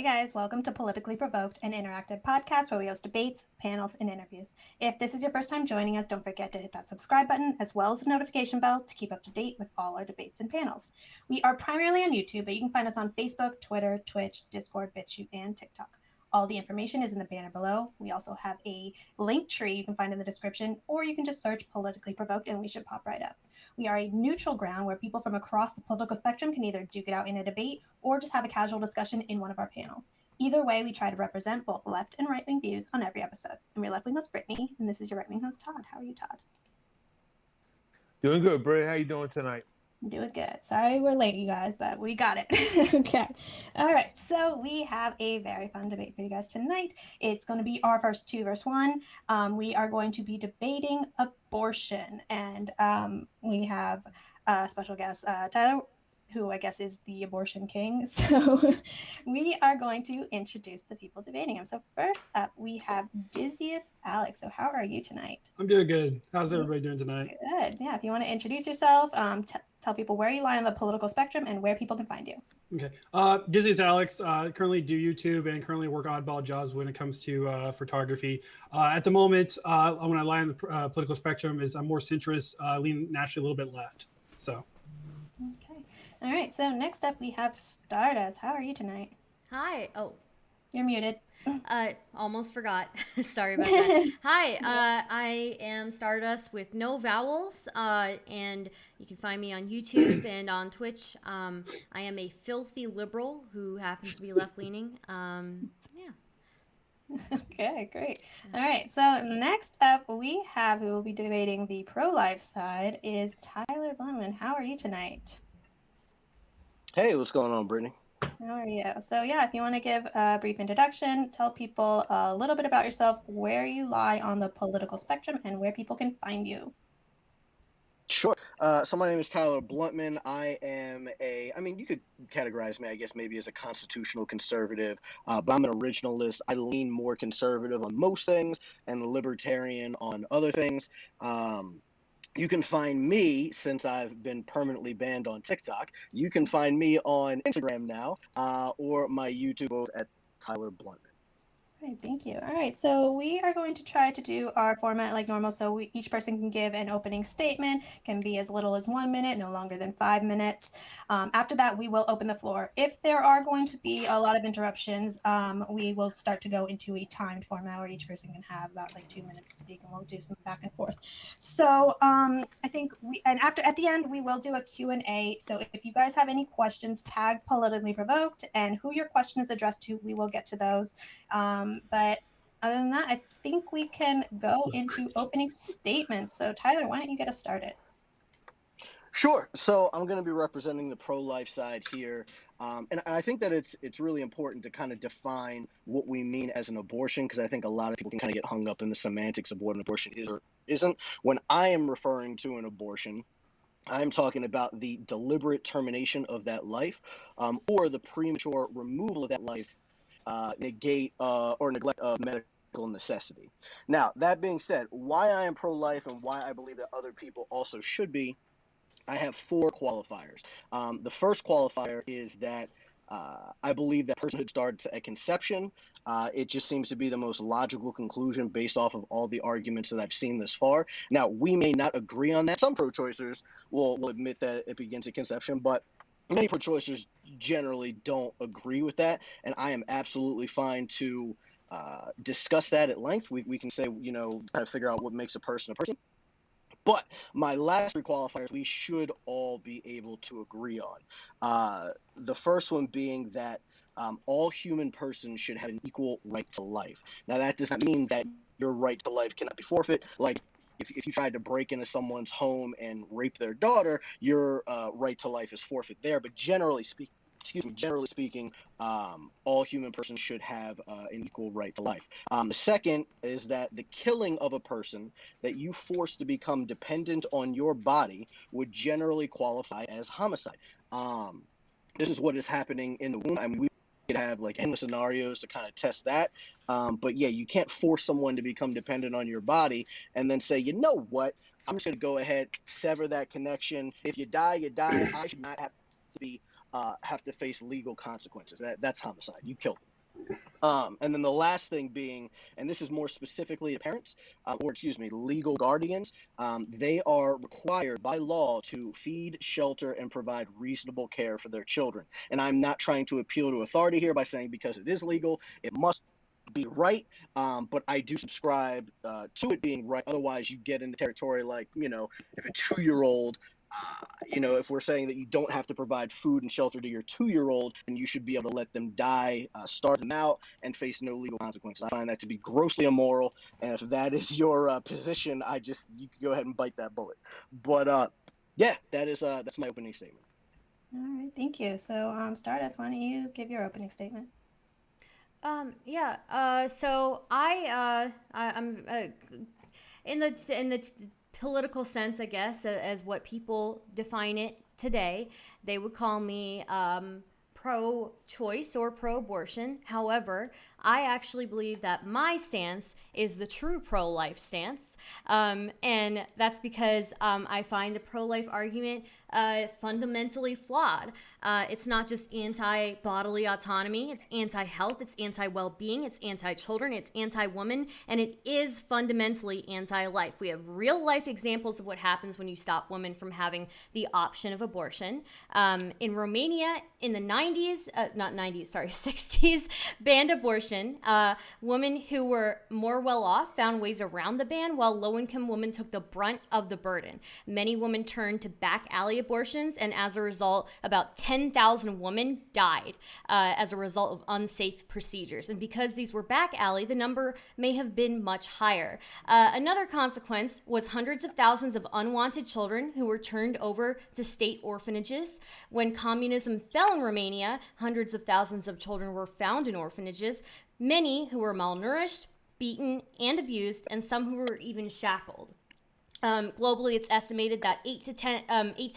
guys, welcome to Politically Provoked, an interactive podcast where we host debates, panels, and interviews. If this is your first time joining us, don't forget to hit that subscribe button as well as the notification bell to keep up to date with all our debates and panels. We are primarily on YouTube, but you can find us on Facebook, Twitter, Twitch, Discord, BitChute, and TikTok. All the information is in the banner below. We also have a link tree you can find in the description, or you can just search Politically Provoked and we should pop right up. We are a neutral ground where people from across the political spectrum can either duke it out in a debate or just have a casual discussion in one of our panels. Either way, we try to represent both left and right-wing views on every episode. I'm your left-wing host, Brittany, and this is your right-wing host, Todd. How are you, Todd? Doing good, Britt. How you doing tonight? I'm doing good. Sorry we're late, you guys, but we got it. Okay. All right. So we have a very fun debate for you guys tonight. It's going to be our first 2-1. We are going to be debating abortion, and we have a special guest, Tyler, who I guess is the abortion king. So we are going to introduce the people debating him. So first up, we have DizziestAlex. So how are you tonight? I'm doing good. How's everybody doing tonight? Good. Yeah. If you want to introduce yourself, tell people where you lie on the political spectrum and where people can find you. Okay. DizziestAlex. Currently do YouTube and currently work oddball jobs when it comes to photography. At the moment, when I lie on the political spectrum, is I'm more centrist, lean naturally a little bit left. So. Okay. All right. So next up, we have STRDST. How are you tonight? Hi. Oh, You're muted. almost forgot. Sorry about that. Hi. I am STRDST with no vowels, and you can find me on YouTube and on Twitch. I am a filthy liberal who happens to be left-leaning. Yeah. Okay, great. All right. So next up, we have who will be debating the pro-life side is Tyler Bluntman. How are you tonight? Hey, what's going on, Brittany? How are you? So yeah, if you want to give a brief introduction, tell people a little bit about yourself, where you lie on the political spectrum, and where people can find you. Sure. So my name is Tyler Bluntman. You could categorize me, I guess, maybe as a constitutional conservative, but I'm an originalist. I lean more conservative on most things and libertarian on other things. You can find me, since I've been permanently banned on TikTok, you can find me on Instagram now, or my YouTube both at Tyler Bluntman. Right, thank you. All right, so we are going to try to do our format like normal. So each person can give an opening statement, can be as little as 1 minute, no longer than 5 minutes. After that, we will open the floor. If there are going to be a lot of interruptions, we will start to go into a timed format where each person can have about 2 minutes to speak, and we'll do some back and forth. So I think at the end, we will do a Q&A. So if you guys have any questions, tag Politically Provoked, and who your question is addressed to, we will get to those. But other than that, I think we can go into opening statements. So Tyler, why don't you get us started? Sure. So I'm going to be representing the pro-life side here. And I think that it's really important to kind of define what we mean as an abortion, because I think a lot of people can kind of get hung up in the semantics of what an abortion is or isn't. When I am referring to an abortion, I'm talking about the deliberate termination of that life, or the premature removal of that life, negate or neglect of medical necessity. Now, that being said, why I am pro-life and why I believe that other people also should be, I have 4 qualifiers. The first qualifier is that I believe that personhood starts at conception. It just seems to be the most logical conclusion based off of all the arguments that I've seen thus far. Now, we may not agree on that. Some pro-choicers will admit that it begins at conception, but many pro-choicers generally don't agree with that, and I am absolutely fine to discuss that at length. We can say, kind of figure out what makes a person a person. But my last 3 qualifiers we should all be able to agree on. The first one being that all human persons should have an equal right to life. Now, that does not mean that your right to life cannot be forfeit. Like, if you tried to break into someone's home and rape their daughter, your right to life is forfeit there. But generally speaking, all human persons should have an equal right to life. The second is that the killing of a person that you force to become dependent on your body would generally qualify as homicide. This is what is happening in the womb. I mean, we could have endless scenarios to kind of test that. But yeah, you can't force someone to become dependent on your body and then say, you know what, I'm just going to go ahead, sever that connection. If you die, you die. I should not have to face legal consequences. That's homicide. You killed them. And then the last thing being, and this is more specifically to parents, legal guardians, they are required by law to feed, shelter, and provide reasonable care for their children. And I'm not trying to appeal to authority here by saying because it is legal, it must be right. But I do subscribe to it being right. Otherwise, you get into territory like, if a 2-year-old, if we're saying that you don't have to provide food and shelter to your 2-year-old, and you should be able to let them die, starve them out, and face no legal consequences. I find that to be grossly immoral. And if that is your position, you can go ahead and bite that bullet. But yeah, that's my opening statement. All right, thank you. So, Stardust, why don't you give your opening statement? So I'm in the political sense, I guess, as what people define it today, they would call me pro-choice or pro-abortion. However, I actually believe that my stance is the true pro-life stance, and that's because I find the pro-life argument fundamentally flawed. It's not just anti-bodily autonomy, it's anti-health, it's anti-well-being, it's anti-children, it's anti-woman, and it is fundamentally anti-life. We have real-life examples of what happens when you stop women from having the option of abortion. In Romania, in the 60s, banned abortion. Women who were more well-off found ways around the ban, while low-income women took the brunt of the burden. Many women turned to back alley abortions, and as a result, about 10,000 women died as a result of unsafe procedures. And because these were back alley, the number may have been much higher. Another consequence was hundreds of thousands of unwanted children who were turned over to state orphanages. When communism fell in Romania, hundreds of thousands of children were found in orphanages, many who were malnourished, beaten, and abused, and some who were even shackled. Globally, it's estimated that 8 to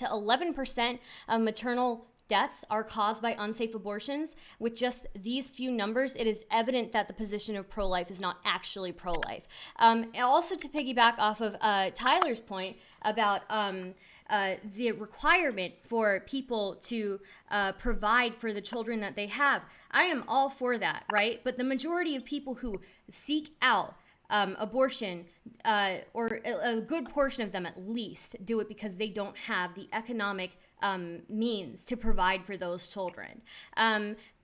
11% of maternal deaths are caused by unsafe abortions. With just these few numbers, it is evident that the position of pro-life is not actually pro-life. Also, to piggyback off of Tyler's point about the requirement for people to provide for the children that they have, I am all for that, right? But the majority of people who seek out abortion, or a good portion of them at least, do it because they don't have the economic means to provide for those children.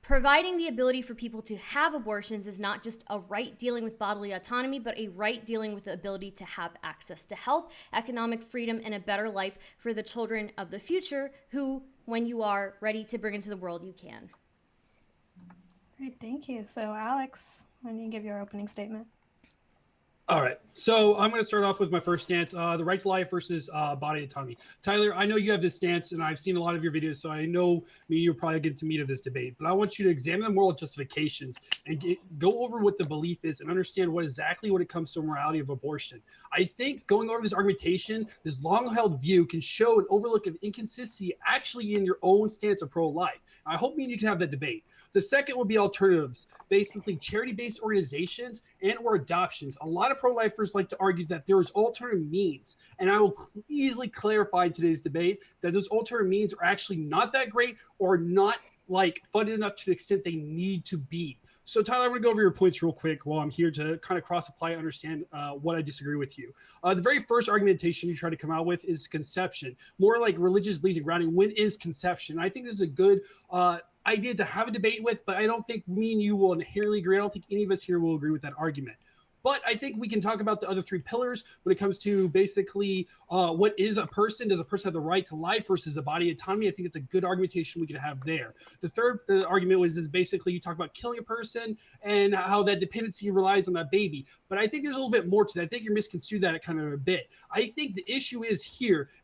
Providing the ability for people to have abortions is not just a right dealing with bodily autonomy, but a right dealing with the ability to have access to health, economic freedom, and a better life for the children of the future who, when you are ready to bring into the world, you can. Great, thank you. So, Alex, why don't you give your opening statement? All right, so I'm going to start off with my first stance, the right to life versus body autonomy. Tyler, I know you have this stance, and I've seen a lot of your videos, so I know you'll probably get to meat of this debate, but I want you to examine the moral justifications and go over what the belief is and understand what it comes to morality of abortion. I think going over this argumentation, this long-held view can show and overlook an inconsistency actually in your own stance of pro-life. I hope you can have that debate. The second will be alternatives, basically charity-based organizations and or adoptions. A lot of pro-lifers like to argue that there is alternative means, and I will easily clarify in today's debate that those alternative means are actually not that great or not funded enough to the extent they need to be. So, Tyler, I'm going to go over your points real quick while I'm here to kind of cross-apply and understand what I disagree with you. The very first argumentation you try to come out with is conception, more like religious beliefs and grounding. When is conception? I think this is a good idea to have a debate with, but I don't think me and you will inherently agree. I don't think any of us here will agree with that argument. But I think we can talk about the other three pillars when it comes to basically what is a person? Does a person have the right to life versus the body autonomy? I think it's a good argumentation we could have there. The third argument is basically you talk about killing a person and how that dependency relies on that baby. But I think there's a little bit more to that. I think you're misconstrued that kind of a bit. I think the issue is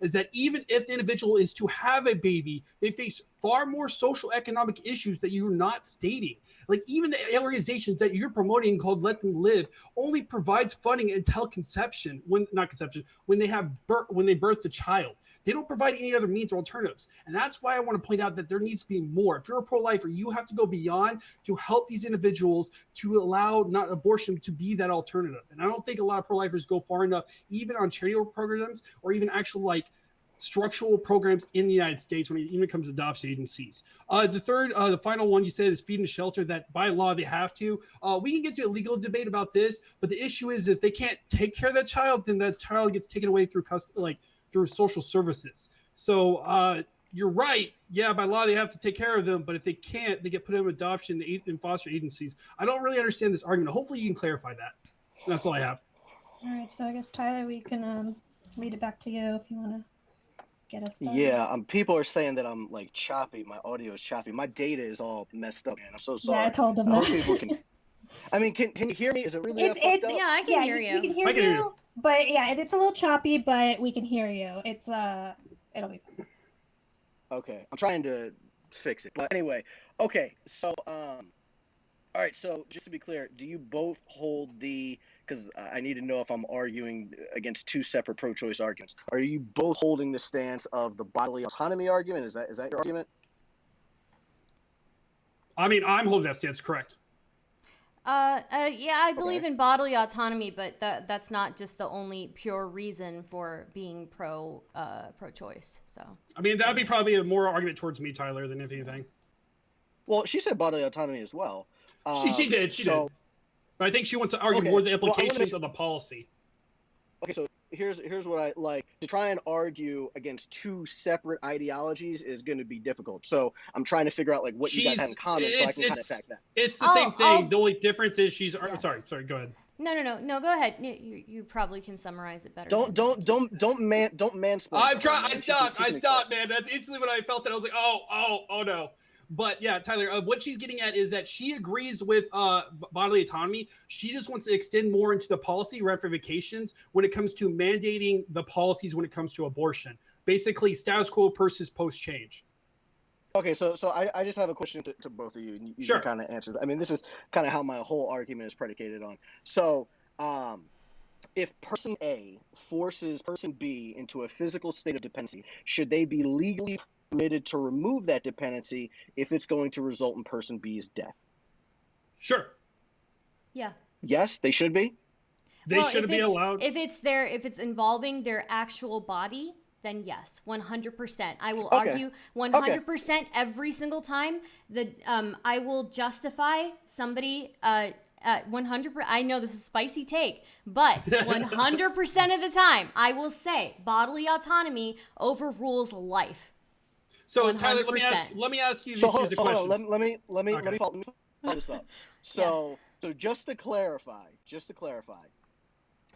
that even if the individual is to have a baby, they face far more social economic issues that you're not stating. Like even the organizations that you're promoting called Let Them Live only provides funding until conception, when they birth the child. They don't provide any other means or alternatives. And that's why I want to point out that there needs to be more. If you're a pro-lifer, you have to go beyond to help these individuals to allow not abortion to be that alternative. And I don't think a lot of pro-lifers go far enough, even on charitable programs or even actual structural programs in the United States when it even comes to adoption agencies. The final one you said is feed and shelter, that by law they have to. We can get to a legal debate about this, but the issue is if they can't take care of that child, then that child gets taken away through through social services. So you're right. Yeah, by law they have to take care of them, but if they can't, they get put in adoption in foster agencies. I don't really understand this argument. Hopefully you can clarify that. That's all I have. All right, so I guess Tyler, we can read it back to you if you want to get us started. Yeah, people are saying that I'm like choppy. My audio is choppy. My data is all messed up, man. I'm so sorry. Yeah, I told them I hope that. people can. I mean, can you hear me? Is it really fucked up? Yeah, I can hear you. We can hear you, but yeah, it's a little choppy, but we can hear you. It's it'll be fine. Okay, I'm trying to fix it. But anyway, okay, so all right, so just to be clear, do you both hold because I need to know if I'm arguing against two separate pro-choice arguments. Are you both holding the stance of the bodily autonomy argument? Is that your argument? I mean, I'm holding that stance, correct. Yeah, I believe in bodily autonomy, but that's not just the only pure reason for being pro-choice. So I mean, that'd be probably a more argument towards me, Tyler, than anything. Well, she said bodily autonomy as well. She did. But I think she wants to argue more the implications of the policy. Okay, so here's what I like. To try and argue against two separate ideologies is going to be difficult. So I'm trying to figure out like what you guys have in common, so I can kind of attack that. It's the same thing. The only difference is she's. Yeah. Sorry. Go ahead. No. Go ahead. You probably can summarize it better. Don't mansplain. I'm trying. I stopped, man. That's instantly when I felt that I was like, oh no. But yeah, Tyler, what she's getting at is that she agrees with bodily autonomy. She just wants to extend more into the policy ramifications when it comes to mandating the policies when it comes to abortion. Basically, status quo versus post-change. Okay, so I just have a question to both of you, and you Sure. can kind of answer that. I mean, this is kind of how my whole argument is predicated on. So, if person A forces person B into a physical state of dependency, should they be legally permitted to remove that dependency if it's going to result in person B's death? Sure. Yeah. Yes, they should be. They shouldn't be allowed. If it's involving their actual body, then yes, 100%. I will argue 100% every single time that I will justify somebody 100%. I know this is a spicy take, but 100% of the time, I will say bodily autonomy overrules life. So 100%. Tyler, let me ask you these Hold questions. on. Let me follow this up. So just to clarify,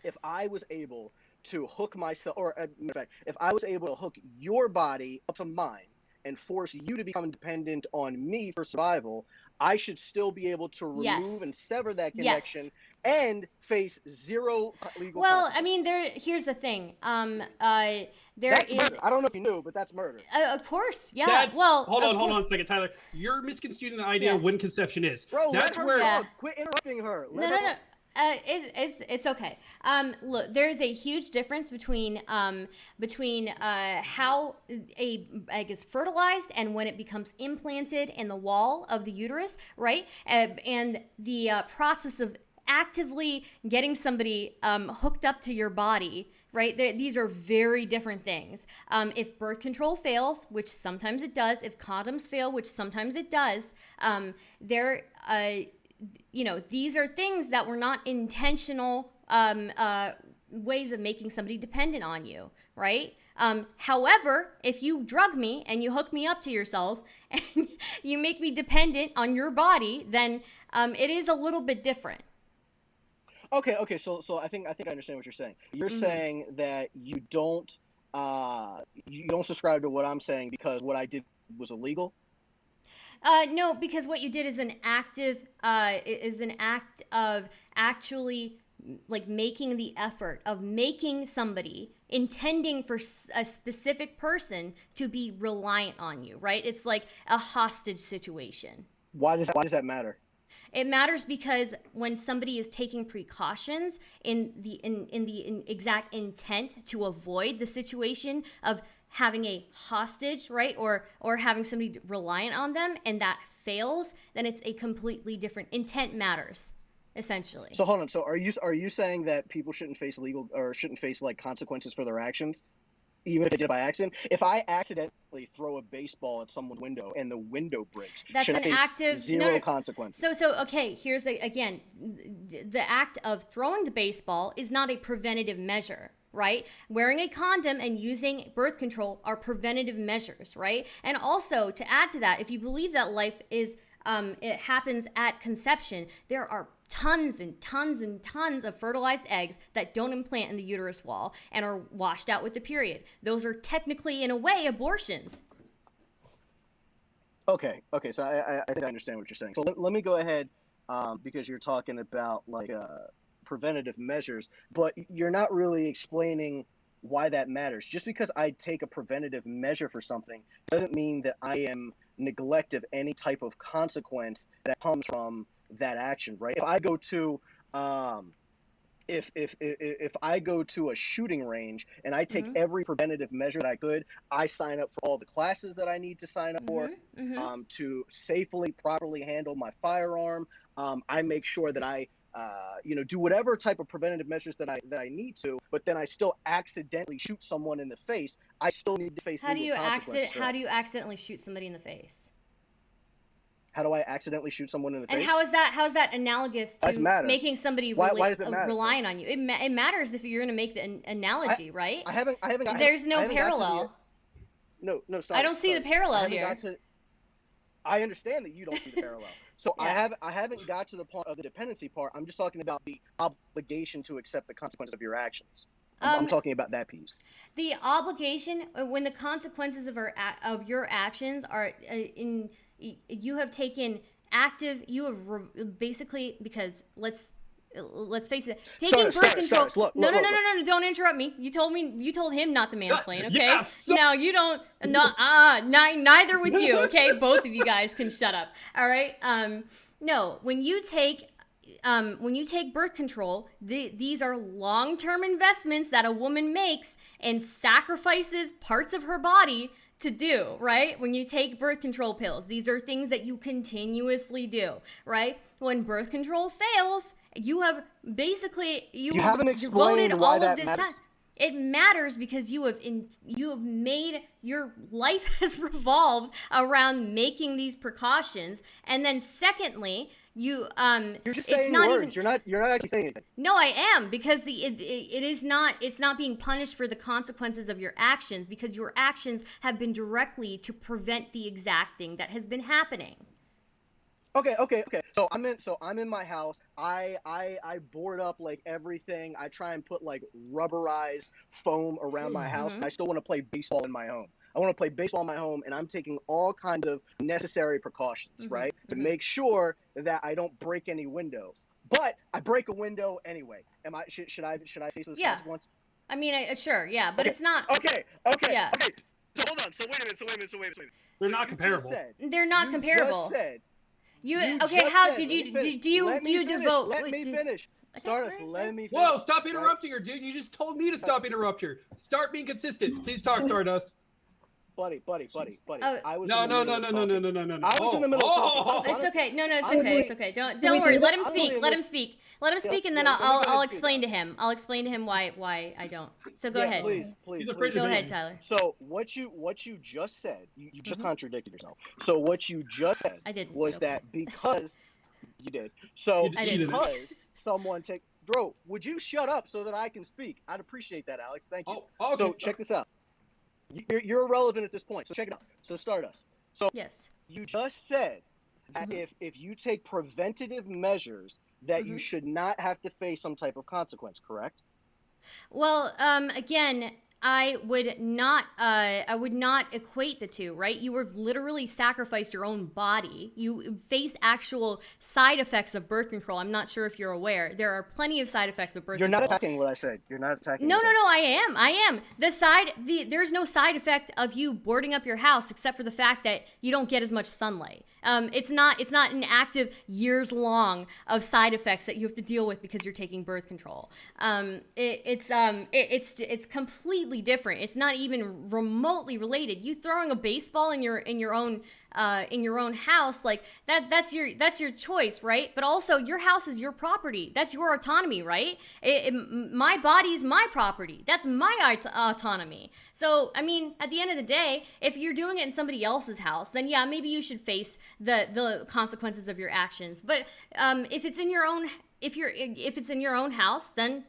if I was able to hook myself, or in fact, if I was able to hook your body up to mine and force you to become dependent on me for survival, I should still be able to remove and sever that connection and face zero legal consequences. I mean, here's the thing. That's Murder. I don't know if you knew, but that's murder. Of course, yeah. Hold on a second, Tyler. You're misconstruing the idea of when conception is. Bro, that's let her talk. Yeah. Quit interrupting her. No. It's okay. Look, there's a huge difference between how egg is fertilized and when it becomes implanted in the wall of the uterus, right? And the process of actively getting somebody hooked up to your body. Right? These are very different things. If birth control fails, which sometimes it does, if condoms fail, which sometimes it does, these are things that were not intentional ways of making somebody dependent on you, right? However, if you drug me and you hook me up to yourself and you make me dependent on your body, then it is a little bit different. Okay. So I think I understand what you're saying. You're saying that you don't subscribe to what I'm saying because what I did was illegal. No, because what you did is an act of actually like making the effort of making somebody intending for a specific person to be reliant on you, right? It's like a hostage situation. Why does that matter? It matters because when somebody is taking precautions in the exact intent to avoid the situation of having a hostage, right, or having somebody reliant on them, and that fails, then it's a completely different intent matters, essentially. So hold on. So are you saying that people shouldn't face legal or shouldn't face like consequences for their actions? even if they did it by accident. If I accidentally throw a baseball at someone's window and the window breaks, That's should an I face active zero consequences? So okay, here's again, the act of throwing the baseball is not a preventative measure, right? Wearing a condom and using birth control are preventative measures, right? And also, to add to that, if you believe that life is it happens at conception, there are tons and tons and tons of fertilized eggs that don't implant in the uterus wall and are washed out with the period. Those are technically, in a way, abortions. Okay, so I think I understand what you're saying. So let me go ahead, because you're talking about like preventative measures, but you're not really explaining why that matters. Just because I take a preventative measure for something doesn't mean that I am neglect of any type of consequence that comes from that action, right? If I go to if I go to a shooting range and I take every preventative measure that I could, I sign up for all the classes that I need to sign up for, to safely, properly handle my firearm. I make sure that I do whatever type of preventative measures that I need to, but then I still accidentally shoot someone in the face. I still need to face legal consequences. How do you accidentally shoot somebody in the face? How do I accidentally shoot someone in the face? And how is that analogous to making somebody why does it matter? relying on you? It matters if you're going to make the analogy, right? I haven't. There's no parallel. No. I don't see the parallel here. I understand that you don't see the parallel. So yeah. I haven't got to the point of the dependency part. I'm just talking about the obligation to accept the consequences of your actions. I'm talking about that piece. The obligation, when the consequences of your actions are you have taken active. You have basically, because let's face it, taking birth control. Look, no, don't interrupt me. You told him not to mansplain, okay? Yeah, now you don't. Neither with you, okay? Both of you guys can shut up. All right. No, when you take birth control, these are long-term investments that a woman makes and sacrifices parts of her body to do, right? When you take birth control pills, these are things that you continuously do, right? When birth control fails, you have basically you haven't explained why that matters. Time. It matters because you have made your life has revolved around making these precautions, and then secondly, you're just saying words. You're not actually saying anything. No, I am, because it's not being punished for the consequences of your actions, because your actions have been directly to prevent the exact thing that has been happening. Okay. So I'm in my house. I board up like everything. I try and put like rubberized foam around my house. And I still want to play baseball in my home. I want to play baseball in my home, and I'm taking all kinds of necessary precautions, right, to make sure that I don't break any windows. But I break a window anyway. Should I face those consequences? I mean, sure, yeah, but it's not. Okay. Yeah. Okay. So hold on. So wait a minute. They're not comparable. They're not comparable. How did you devote? Let me finish. Stardust, let me finish. Whoa, stop interrupting her, dude. You just told me to stop interrupting her. Start being consistent. Please talk, Stardust. Buddy. No. I was in the middle of It's okay. No, it's okay. Don't worry. Let him speak. Let him speak, and then I'll explain to him. I'll explain to him why I don't. So go ahead. Please. Go ahead, Tyler. So what you just said, you just contradicted yourself. So what you just said was that because you did. So because someone Bro, would you shut up so that I can speak? I'd appreciate that, Alex. Thank you. Okay. So check this out. You're irrelevant at this point, so check it out. So Stardust. So yes, you just said that if you take preventative measures, that you should not have to face some type of consequence, correct? Well, again, I would not equate the two, right? You have literally sacrificed your own body. You face actual side effects of birth control. I'm not sure if you're aware. There are plenty of side effects of birth control. You're not attacking what I said. You're not attacking. No, I am. There's no side effect of you boarding up your house except for the fact that you don't get as much sunlight. It's not an active years long of side effects that you have to deal with because you're taking birth control. It's completely different. It's not even remotely related. You throwing a baseball in your own house, like that's your choice, right? But also your house is your property. That's your autonomy, right? My body's my property. That's my autonomy. So, I mean, at the end of the day, if you're doing it in somebody else's house, then yeah, maybe you should face the consequences of your actions. But if it's in your own house, then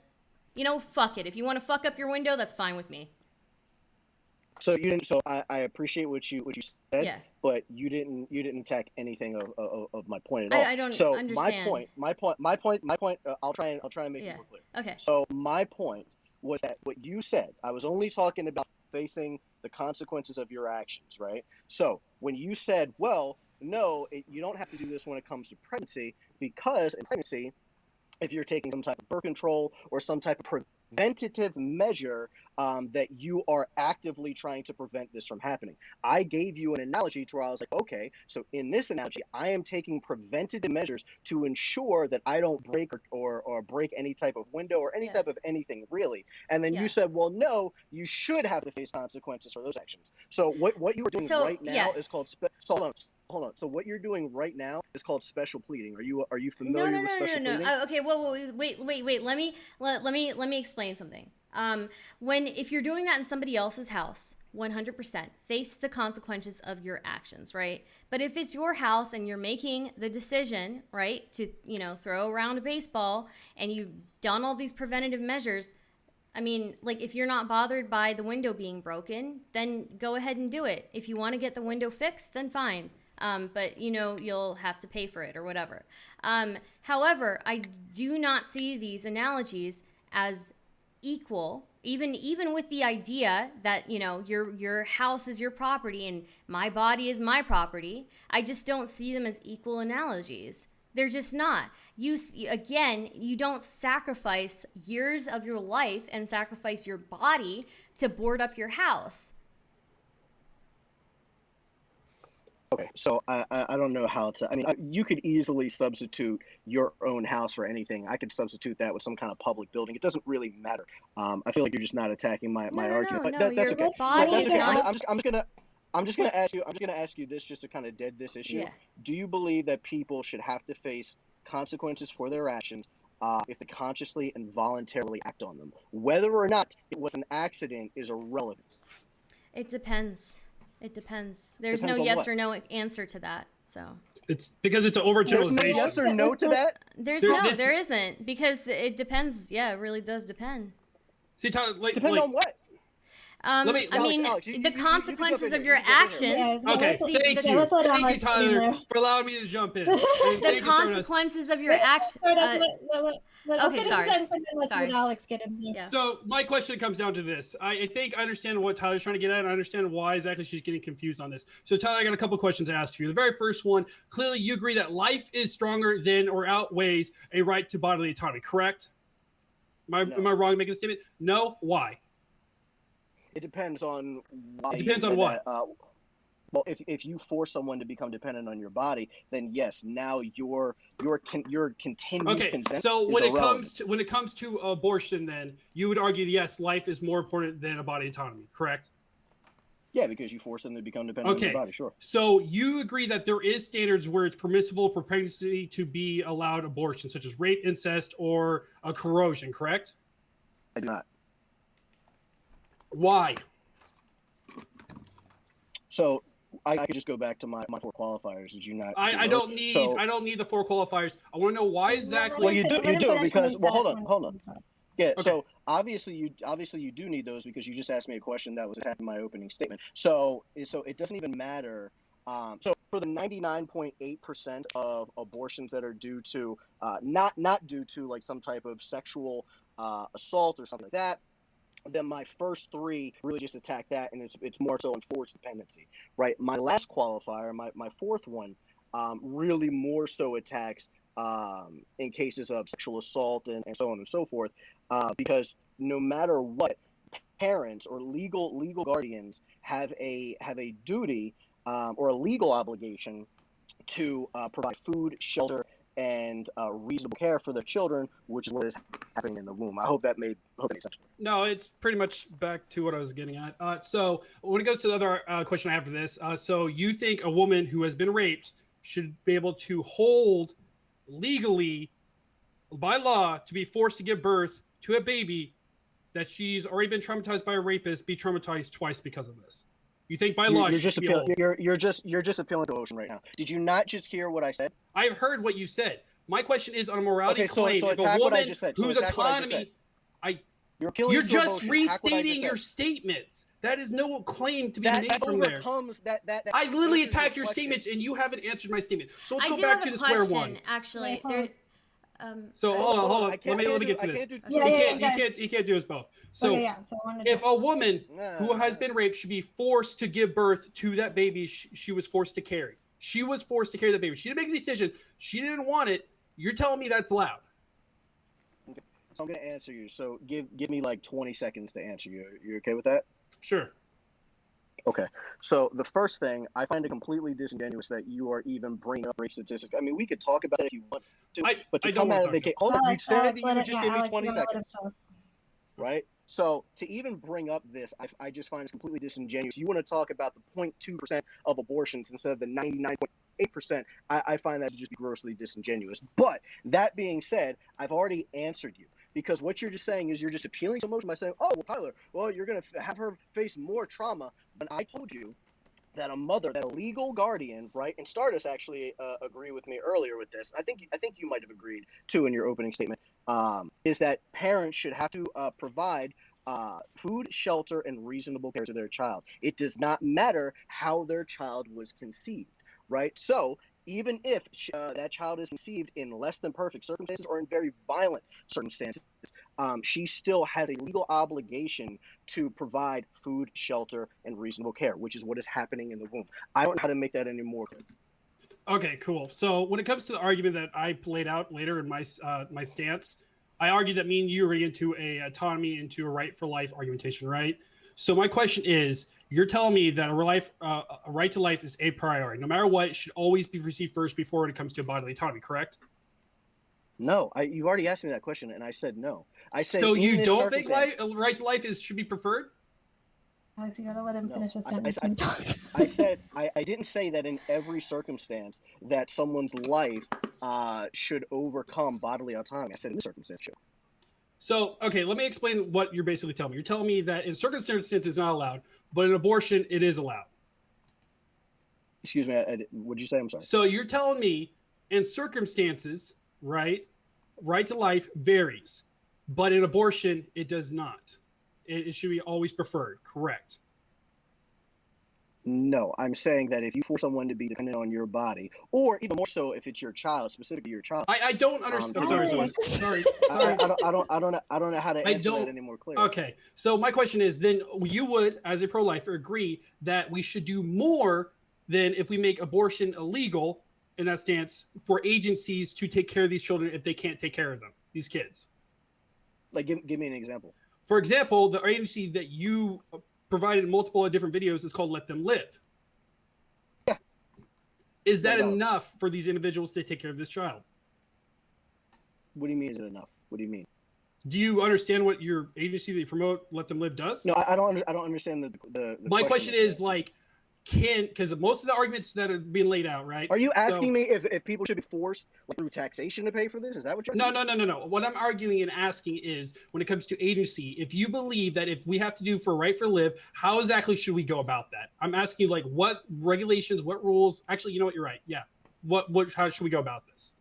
fuck it. If you want to fuck up your window, that's fine with me. So you didn't. So I appreciate what you said, Yeah. but you didn't attack anything of my point at all. I don't so understand. my point. I'll try and make it more clear. Okay. So my point was that what you said, I was only talking about facing the consequences of your actions, right? So when you said, well, no, you don't have to do this when it comes to pregnancy, because in pregnancy, if you're taking some type of birth control or some type of preventative measure, that you are actively trying to prevent this from happening. I gave you an analogy to where I was like, okay, so in this analogy, I am taking preventative measures to ensure that I don't break or break any type of window or any type of anything, really. And then you said, well, no, you should have to face consequences for those actions. So what you are doing right now is called hold on. So what you're doing right now is called special pleading. Are you familiar with special pleading? Okay, well, wait. Let me explain something. If you're doing that in somebody else's house, 100% face the consequences of your actions, right? But if it's your house and you're making the decision, right, to throw around a baseball and you've done all these preventative measures, I mean, like, if you're not bothered by the window being broken, then go ahead and do it. If you want to get the window fixed, then fine. But you'll have to pay for it or whatever. However, I do not see these analogies as equal, even with the idea that your house is your property and my body is my property. I just don't see them as equal analogies. They're just not. You don't sacrifice years of your life and sacrifice your body to board up your house. Okay, so I don't know how to. I mean, you could easily substitute your own house for anything. I could substitute that with some kind of public building. It doesn't really matter. I feel like you're just not attacking my argument, but that's okay. Body is not... I'm just gonna ask you this just to kind of dead this issue. Yeah. Do you believe that people should have to face consequences for their actions if they consciously and voluntarily act on them? Whether or not it was an accident is irrelevant. It depends. There's Depends no on yes what? or no answer to that. So It's because it's an overgeneralization. There's no yes or no to that? there isn't, because it depends. Yeah, it really does depend. See, Tyler, Depend on what? Alex, the consequences of your actions. Okay, thank you. Thank you, Tyler, for allowing me to jump in. The consequences of your actions. Okay, sorry. Alex, get him here. Yeah. So my question comes down to this. I think I understand what Tyler's trying to get at, and I understand why exactly she's getting confused on this. So Tyler, I got a couple questions to ask you. The very first one, clearly you agree that life is stronger than or outweighs a right to bodily autonomy, correct? Am I wrong in making a statement? No? Why? It depends on why. It depends on what? Well, if you force someone to become dependent on your body, then yes, now your continued consent. So is when it comes to abortion, then you would argue yes, life is more important than a body autonomy, correct? Yeah, because you force them to become dependent on your body, sure. So you agree that there is standards where it's permissible for pregnancy to be allowed abortion, such as rape, incest, or coercion, correct? I do not. Why? So I could just go back to my 4 qualifiers. Did you not? I don't need the 4 qualifiers. I want to know why exactly. Well, you do because hold on. Yeah. Okay. So obviously you do need those because you just asked me a question that was attached in my opening statement. So it doesn't even matter. So for the 99.8% of abortions that are due to not due to like some type of sexual assault or something like that, then my first 3 really just attack that, and it's more so on forced dependency, right? My last qualifier, my 4th one, really more so attacks in cases of sexual assault and so on and so forth, because no matter what, parents or legal guardians have a duty or a legal obligation to provide food, shelter, and reasonable care for their children, which is what is happening in the womb. I hope that made sense. No, it's pretty much back to what I was getting at. So when it goes to the other question I have for this, so you think a woman who has been raped should be able to hold legally, by law, to be forced to give birth to a baby that she's already been traumatized by a rapist, be traumatized twice because of this? You think by law You're she just should be able... you're just appealing to emotion right now. Did you not just hear what I said? I've heard what you said. My question is on a morality Okay, claim. so if a attack what I woman just said. whose autonomy, you're just restating your statements. That is no claim to be made from there. I literally attacked your statements, and you haven't answered my statement. So let's go back to the square one. Actually, so hold on. Let me get to this. You can't do us both. So if a woman who has been raped should be forced to give birth to that baby she was forced to carry. She was forced to carry that baby. She didn't make a decision. She didn't want it. You're telling me that's allowed. Okay. So I'm going to answer you. So give me like 20 seconds to answer you. You okay with that? Sure. Okay. So the first thing, I find it completely disingenuous that you are even bringing up rape statistics. I mean, we could talk about it if you want to, but to come out of the gate, hold on, you said that you would just give me 20 seconds. Right? So to even bring up this, I just find it's completely disingenuous. You want to talk about the 0.2% of abortions instead of the 99.8%. I find that to just be grossly disingenuous. But that being said, I've already answered you. Because what you're just saying is you're just appealing to emotion by saying, oh, well, Tyler, well, you're going to have her face more trauma. But I told you that a mother, that a legal guardian, right? And STRDST actually agreed with me earlier with this. I think you might have agreed too in your opening statement. Is that parents should have to provide food, shelter, and reasonable care to their child. It does not matter how their child was conceived, right? So even if that child is conceived in less than perfect circumstances or in very violent circumstances, she still has a legal obligation to provide food, shelter, and reasonable care, which is what is happening in the womb. I don't know how to make that any more clear. Okay, cool. So when it comes to the argument that I laid out later in my stance, I argued that me and you are getting into a autonomy, into a right for life argumentation, right? So my question is, you're telling me that a right to life is a priority. No matter what, it should always be received first before when it comes to bodily autonomy, correct? No, you already asked me that question, and I said no. I said so you don't think a right to life should be preferred? Alex, you gotta let him finish his sentence. I said I didn't say that in every circumstance that someone's life should overcome bodily autonomy. I said in this circumstance, sure. So, okay, let me explain what you're basically telling me. You're telling me that in circumstances it's not allowed, but in abortion it is allowed. Excuse me, what did you say? I'm sorry. So you're telling me in circumstances, right to life varies, but in abortion it does not. It should be always preferred, correct? No, I'm saying that if you force someone to be dependent on your body, or even more so if it's your child, specifically your child. I don't understand. Sorry. I don't know how to answer that any more clear. Okay, so my question is, then you would, as a pro-lifer, agree that we should do more than if we make abortion illegal in that stance for agencies to take care of these children if they can't take care of them, these kids. Like, give me an example. For example, the agency that you provided multiple different videos is called Let Them Live. Yeah. Is that enough for these individuals to take care of this child? What do you mean is it enough? What do you mean? Do you understand what your agency that you promote, Let Them Live, does? No, I don't understand the My question is like, because most of the arguments that are being laid out, right? Are you asking me if people should be forced through taxation to pay for this? Is that what you're asking? No. What I'm arguing and asking is, when it comes to agency, if you believe that if we have to do for right for live, how exactly should we go about that? I'm asking you, like, what regulations, what rules? Actually, you know what? You're right. Yeah. How should we go about this?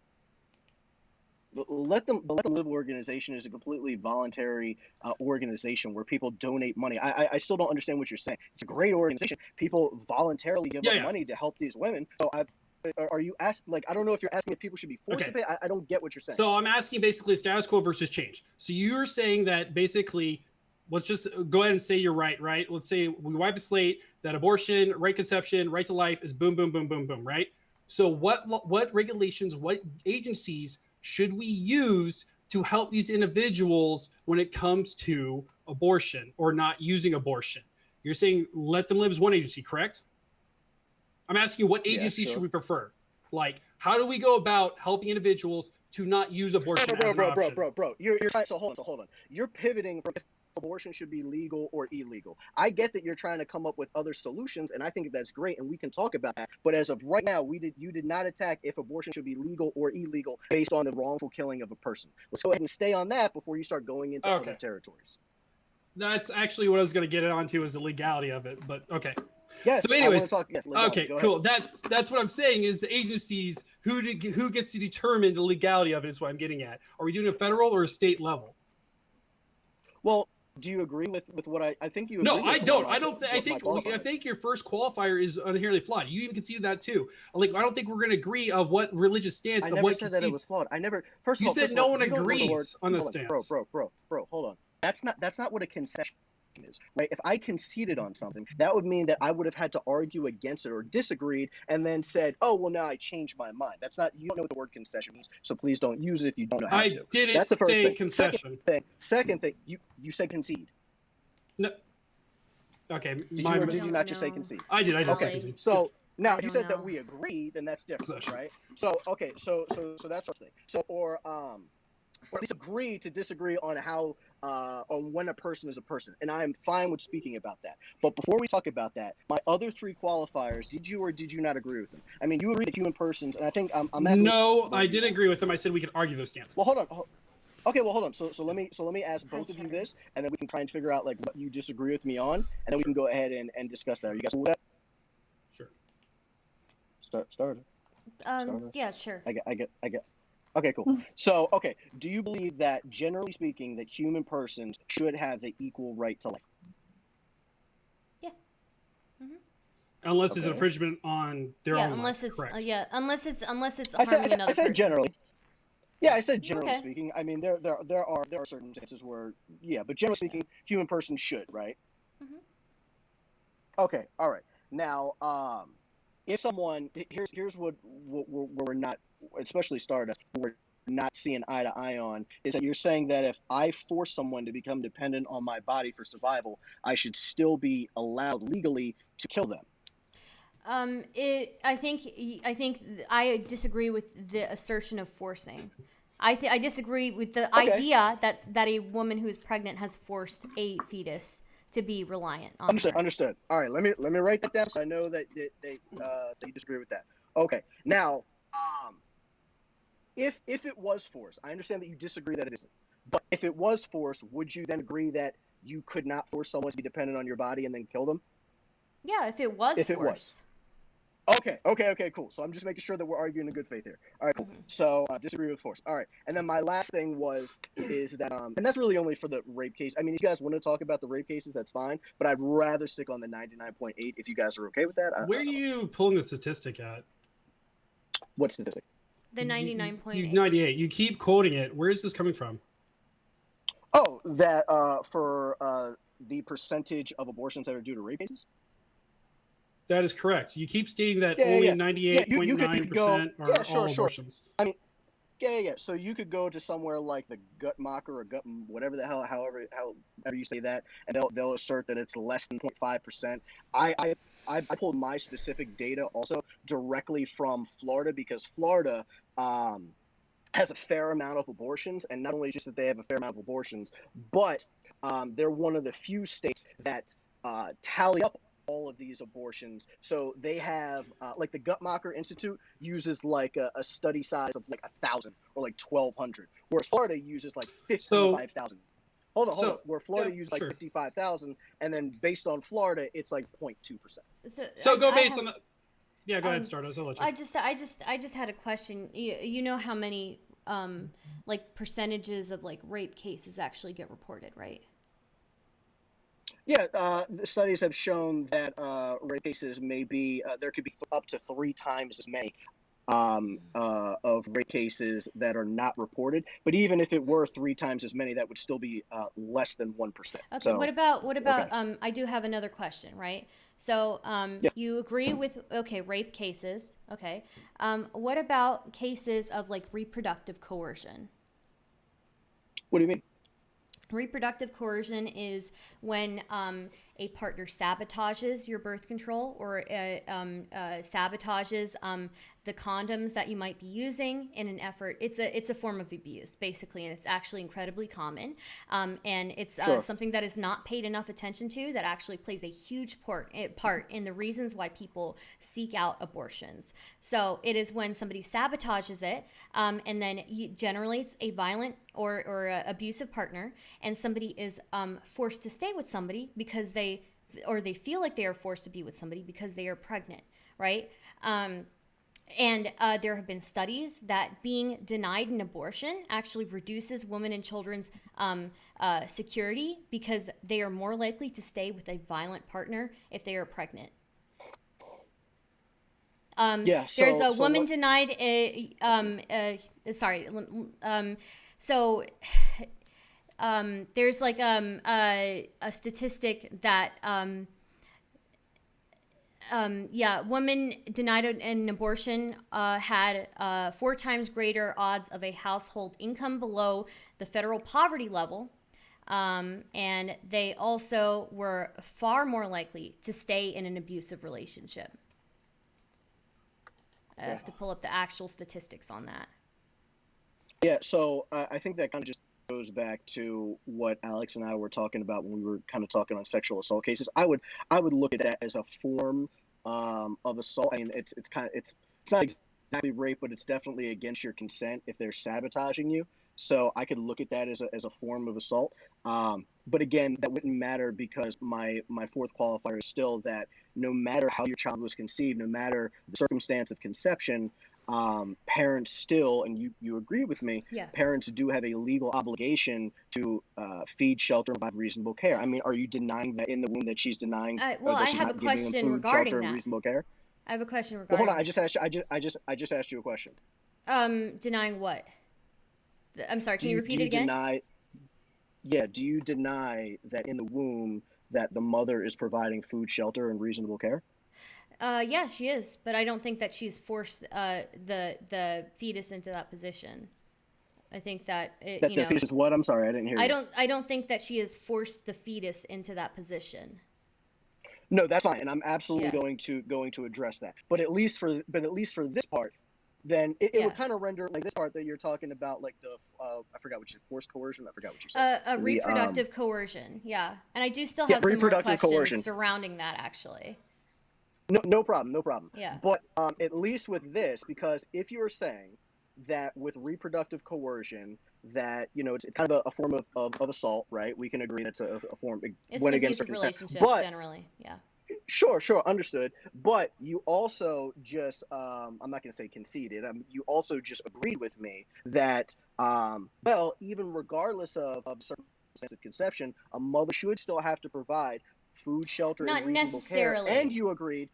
The Let Them Live organization is a completely voluntary organization where people donate money. I still don't understand what you're saying. It's a great organization. People voluntarily give up money to help these women. So are you asking, like, I don't know if you're asking if people should be forced to pay. I don't get what you're saying. So I'm asking basically status quo versus change. So you're saying that basically, let's just go ahead and say you're right? Let's say we wipe a slate, that abortion, right conception, right to life is boom, boom, boom, boom, boom, right? So what regulations, what agencies should we use to help these individuals when it comes to abortion or not using abortion? You're saying Let Them Live is one agency, correct? I'm asking you, what agency should we prefer? Like, how do we go about helping individuals to not use abortion as an option? Bro. You're trying. So hold on. You're pivoting from if abortion should be legal or illegal. I get that you're trying to come up with other solutions, and I think that's great, and we can talk about that. But as of right now, you did not attack if abortion should be legal or illegal based on the wrongful killing of a person. Let's go ahead and stay on that before you start going into other territories. That's actually what I was going to get onto, is the legality of it. But okay. Yes. So, anyways, legality. okay, cool. That's what I'm saying, is the agencies who gets to determine the legality of it is what I'm getting at. Are we doing a federal or a state level? Well, do you agree with what I think you agree No, with I don't. I I think your first qualifier is inherently flawed. You even conceded that too. Like, I don't think we're going to agree of what religious stance. I never said that it was flawed. I never. First of all, you said no one agrees on the stance. Bro. Hold on. That's not what a concession is, right? If I conceded on something, that would mean that I would have had to argue against it or disagreed, and then said, "Oh, well, now I changed my mind." That's not. You don't know what the word concession means, so please don't use it if you don't know how to. I didn't That's the first say thing. concession. Second thing, you said concede. No. Okay. Did you or did you not just say concede? I did. Okay. Say concede. So now, if you said know. that we agree, then that's different, right? So okay. So that's our thing. So or at least agree to disagree on how on when a person is a person, and I'm fine with speaking about that. But before we talk about that, my other three qualifiers, did you or did you not agree with them? I mean, you agree that human persons, and I think I'm no, I didn't agree with them. I said we could argue those stances. Well, hold on. Okay, well, hold on. So let me ask both of you this, and then we can try and figure out like what you disagree with me on, and then we can go ahead and discuss that. Are you guys cool with that? Sure. Start. Yeah, sure. I get. Okay, cool. So, okay, do you believe that, generally speaking, that human persons should have the equal right to life? Yeah. Mm-hmm. Unless it's infringement on their own unless life. it's unless it's I harming another person. said generally. Yeah, I said generally speaking. I mean, there are certain instances where, but generally speaking, human persons should, right? Mm-hmm. Okay, all right. Now, if someone here's what we're not, especially STRDST, we're not seeing eye to eye on, is that you're saying that if I force someone to become dependent on my body for survival, I should still be allowed legally to kill them. I think I disagree with the assertion of forcing. I disagree with the idea that a woman who is pregnant has forced a fetus to be reliant on her. Understood. All right, let me write that down so I know that you disagree with that. Okay. Now, if it was forced, I understand that you disagree that it isn't. But if it was forced, would you then agree that you could not force someone to be dependent on your body and then kill them? Yeah, if it was forced. Okay, cool. So I'm just making sure that we're arguing in good faith here. All right, cool. Mm-hmm. So disagree with force. All right, and then my last thing is that and that's really only for the rape case. I mean, if you guys want to talk about the rape cases, that's fine. But I'd rather stick on the 99.8 if you guys are okay with that. Where are you pulling the statistic at? What statistic? The 99.8. 98. You keep quoting it. Where is this coming from? Oh, that for the percentage of abortions that are due to rape cases. That is correct. You keep stating that only 98.9% are all abortions. I mean, yeah. So you could go to somewhere like the Guttmacher or Gut, whatever the hell, however you say that, and they'll assert that it's less than 0.5%. I pulled my specific data also directly from Florida, because Florida has a fair amount of abortions, and not only just that they have a fair amount of abortions, but they're one of the few states that tally up all of these abortions. So they have like the Guttmacher Institute uses like a study size of like 1,000 or like 1,200, whereas Florida uses like 55,000. Hold on. Where Florida uses like 55,000, and then based on Florida, it's like 0.2%. So go based on the. Yeah, go ahead, STRDST. I'll let you. I just had a question. You know how many like percentages of like rape cases actually get reported, right? Yeah, the studies have shown that rape cases may be there could be up to 3 times as many of rape cases that are not reported. But even if it were 3 times as many, that would still be less than 1%. Okay. So, what about? I do have another question, right? So you agree with rape cases. Okay. What about cases of like reproductive coercion? What do you mean? Reproductive coercion is when a partner sabotages your birth control or sabotages the condoms that you might be using in an effort. It's a form of abuse, basically, and it's actually incredibly common. And it's something that is not paid enough attention to, that actually plays a huge part in the reasons why people seek out abortions. So it is when somebody sabotages it, and then generally it's a violent or a abusive partner, and somebody is forced to stay with somebody because they feel like they are forced to be with somebody because they are pregnant, right? And there have been studies that being denied an abortion actually reduces women and children's security, because they are more likely to stay with a violent partner if they are pregnant. There's a woman denied there's like a statistic that women denied an abortion had 4 times greater odds of a household income below the federal poverty level, and they also were far more likely to stay in an abusive relationship. I have to pull up the actual statistics on that. Yeah, so I think that kind of just goes back to what Alex and I were talking about when we were kind of talking on sexual assault cases. I would look at that as a form of assault. I mean, it's not exactly rape, but it's definitely against your consent if they're sabotaging you. So I could look at that as a form of assault. But again, that wouldn't matter, because my fourth qualifier is still that no matter how your child was conceived, no matter the circumstance of conception, parents still, and you agree with me, parents do have a legal obligation to feed, shelter, and provide reasonable care. I mean, are you denying that in the womb that she's denying? Well, I have a question regarding that. Reasonable care? I have a question regarding. Well, hold on, I just asked you a question. Denying what? I'm sorry. Can you repeat it again? Do you deny that in the womb that the mother is providing food, shelter, and reasonable care? Yeah, she is, but I don't think that she's forced the fetus into that position. I think that the fetus is what? I'm sorry, I didn't hear you. I don't think that she has forced the fetus into that position. No, that's fine, and I'm absolutely going to address that. But at least for this part, then it would kind of render like this part that you're talking about, like the I forgot what you said, forced coercion. I forgot what you said. Reproductive coercion. Yeah, and I do still have some more questions surrounding that, actually. No problem. Yeah. But at least with this, because if you're saying that with reproductive coercion, that it's kind of a form of assault, right? We can agree that's a form. It's an abusive relationship, generally. Yeah. Sure, understood. But you also just, I'm not going to say conceded, you also just agreed with me that, even regardless of circumstances of conception, a mother should still have to provide food, shelter, and reasonable care. And you agreed.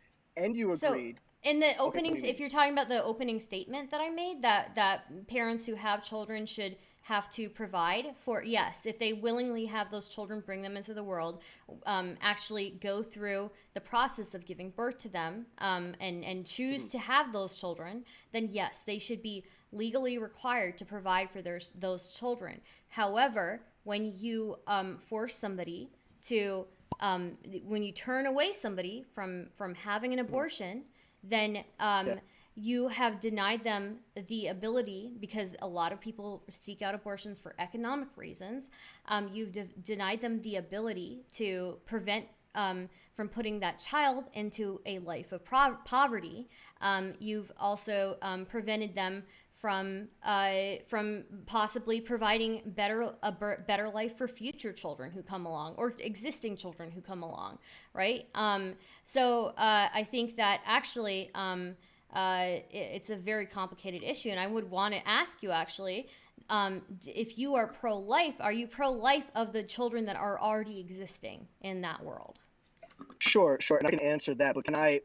So, in the openings, if you're talking about the opening statement that I made, that parents who have children should have to provide for, yes, if they willingly have those children, bring them into the world, actually go through the process of giving birth to them, and choose to have those children, then yes, they should be legally required to provide for those children. However, when you force somebody to, when you turn away somebody from having an abortion, then you have denied them the ability, because a lot of people seek out abortions for economic reasons. You've denied them the ability to prevent from putting that child into a life of poverty. You've also prevented them from possibly providing a better life for future children who come along, or existing children who come along, right? So I think that actually it's a very complicated issue, and I would want to ask you, actually, if you are pro-life, are you pro-life of the children that are already existing in that world? Sure, and I can answer that,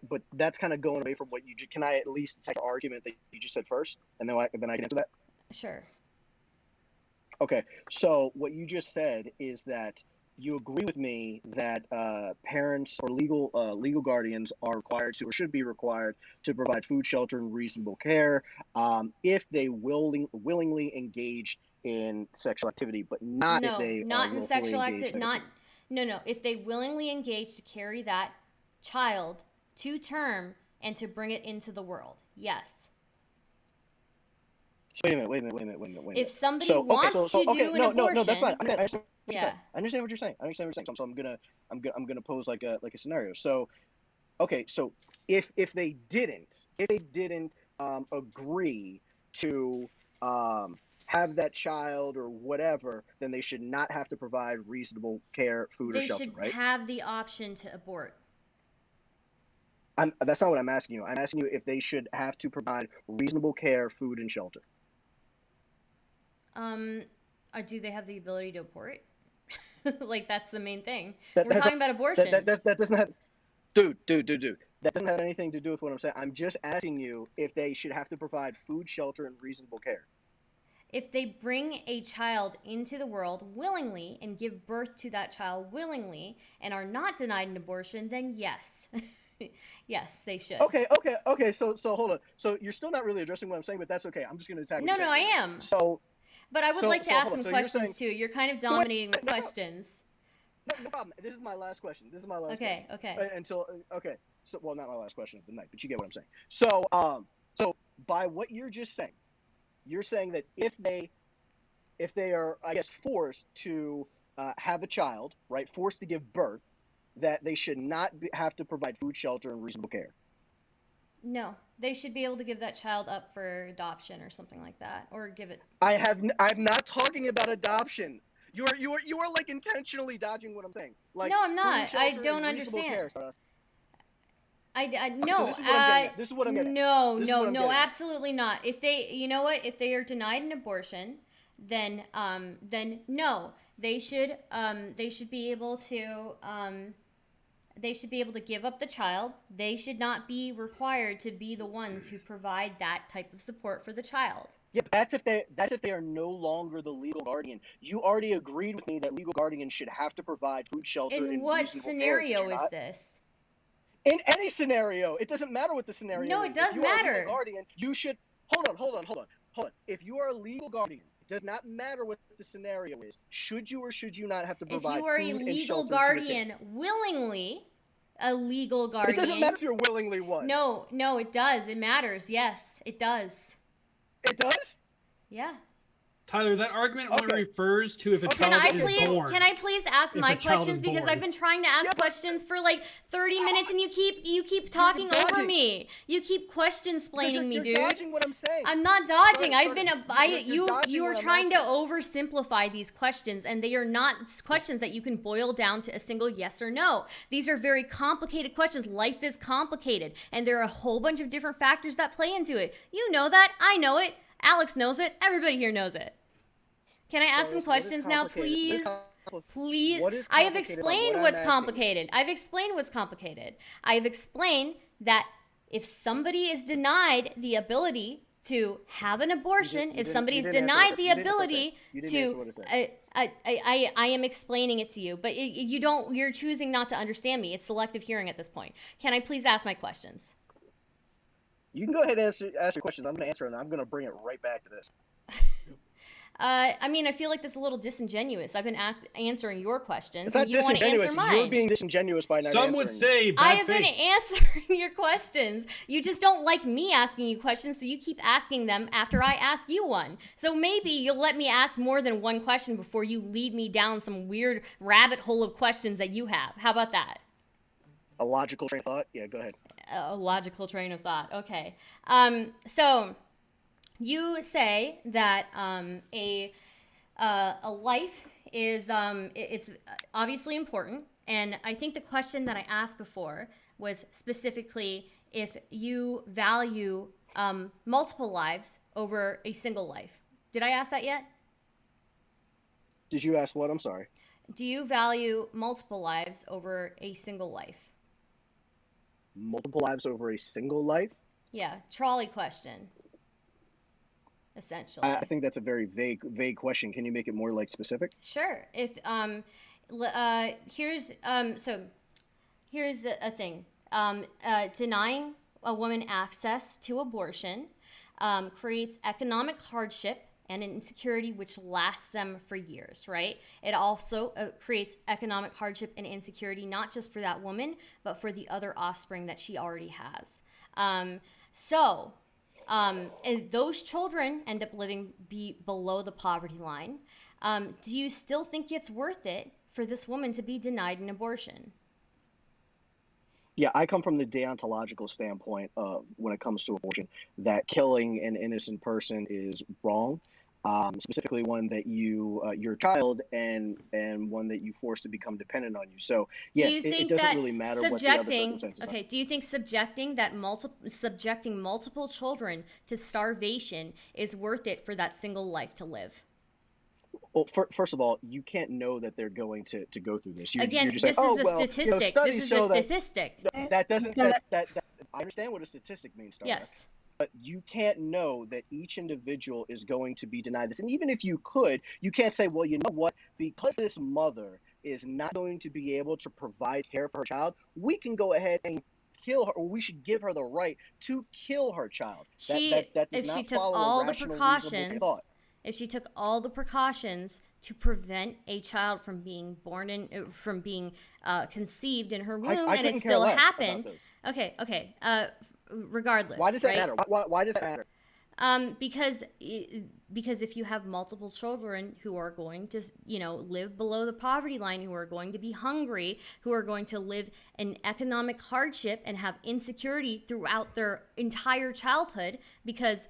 but that's kind of going away from what can I at least take the argument that you just said first, and then I can answer that? Sure. Okay, so what you just said is that you agree with me that parents or legal guardians are required to, or should be required to, provide food, shelter, and reasonable care if they willingly engage in sexual activity, but not if they not in sexual activity, No. If they willingly engage to carry that child to term and to bring it into the world, yes. So wait a minute. If somebody wants to do an abortion, no, that's fine. yeah. I understand what you're saying. So I'm gonna pose like a scenario. So okay, so if they didn't agree to have that child or whatever, then they should not have to provide reasonable care, food, or shelter, right? They should have the option to abort. That's not what I'm asking you. I'm asking you if they should have to provide reasonable care, food, and shelter. Do they have the ability to abort? Like, that's the main thing. We're talking about abortion. That doesn't have, dude. That doesn't have anything to do with what I'm saying. I'm just asking you if they should have to provide food, shelter, and reasonable care. If they bring a child into the world willingly and give birth to that child willingly and are not denied an abortion, then yes. Yes, they should. Okay. So hold on. So you're still not really addressing what I'm saying, but that's okay. I'm just going to attack. No, I am. So. But I would like to ask some So questions too. You're kind of dominating the questions. No problem. This is my last question. Okay. Okay. So, well, not my last question of the night, but you get what I'm saying. So, so by what you're just saying, you're saying that if they are, I guess, forced to have a child, right, forced to give birth, that they should not have to provide food, shelter, and reasonable care. No, they should be able to give that child up for adoption or something like that, or give it. I'm not talking about adoption. You are like intentionally dodging what I'm saying. Like, no, I'm not. Food, I shelter, don't and reasonable understand. care, No. So this is what I'm getting at. No, absolutely not. If they, you know what? If they are denied an abortion, then no, they should be able to. They should be able to give up the child. They should not be required to be the ones who provide that type of support for the child. Yeah, but that's if they are no longer the legal guardian. You already agreed with me that legal guardians should have to provide food, shelter, and In what reasonable scenario care. is this? In any scenario, it doesn't matter what the scenario is. No, it does if you are a matter. legal guardian, you should hold on. If you are a legal guardian, it does not matter what the scenario is. Should you or should you not have to provide If you are food a and legal shelter guardian willingly, a legal guardian. It doesn't matter if you're willingly what. No, it does. It matters. Yes, it does. It does? Yeah. Tyler, that argument only refers to if a child is born. Can I please ask my questions, because I've been trying to ask questions for like 30 minutes and you keep talking over me. You keep question-splaining me, dude. You're dodging what I'm saying. I'm not dodging. You're you are trying to oversimplify these questions, and they are not questions that you can boil down to a single yes or no. These are very complicated questions. Life is complicated, and there are a whole bunch of different factors that play into it. You know that. I know it. Alex knows it. Everybody here knows it. Can I ask some questions now, please? Please. I have explained what's complicated. I've explained what's complicated. I have explained that if somebody is denied the ability to have an abortion, if somebody is denied the ability to, I am explaining it to you, but you're choosing not to understand me. It's selective hearing at this point. Can I please ask my questions? You can go ahead and ask your questions. I'm going to answer, and I'm going to bring it right back to this. I mean, I feel like that's a little disingenuous. I've been answering your questions. It's not you want to answer mine. You're being disingenuous by not answering. Some would say bad I have been answering your questions. You just don't like me asking you questions, so you keep asking them after I ask you one. So maybe you'll let me ask more than one question before you lead me down some weird rabbit hole of questions that you have. How about that? A logical train of thought? Yeah, go ahead. A logical train of thought. Okay. So you say that a life is it's obviously important, and I think the question that I asked before was specifically if you value multiple lives over a single life. Did I ask that yet? Did you ask what? I'm sorry. Do you value multiple lives over a single life? Multiple lives over a single life? Yeah, trolley question. Essentially, I think that's a very vague question. Can you make it more like specific? Sure. If here's a thing. Denying a woman access to abortion creates economic hardship and an insecurity which lasts them for years, right? It also creates economic hardship and insecurity, not just for that woman, but for the other offspring that she already has. And those children end up living below the poverty line. Do you still think it's worth it for this woman to be denied an abortion? Yeah, I come from the deontological standpoint of when it comes to abortion, that killing an innocent person is wrong, specifically one that your child, and one that you force to become dependent on you. So yeah, it doesn't really matter what the other circumstances are. Do you think subjecting multiple children to starvation is worth it for that single life to live? Well, first of all, you can't know that they're going to go through this. You're just this saying, is a statistic. This is a statistic. That doesn't. That I understand what a statistic means, Starbucks. Yes. But you can't know that each individual is going to be denied this. And even if you could, you can't say, well, you know what? Because this mother is not going to be able to provide care for her child, we can go ahead and kill her, or we should give her the right to kill her child. That does not follow a rational, reasonable thought. If she took all the precautions to prevent a child from being conceived in her womb, and it still happened. Okay. Regardless. Why does that matter? Why does that matter? Because if you have multiple children who are going to, live below the poverty line, who are going to be hungry, who are going to live in economic hardship and have insecurity throughout their entire childhood, because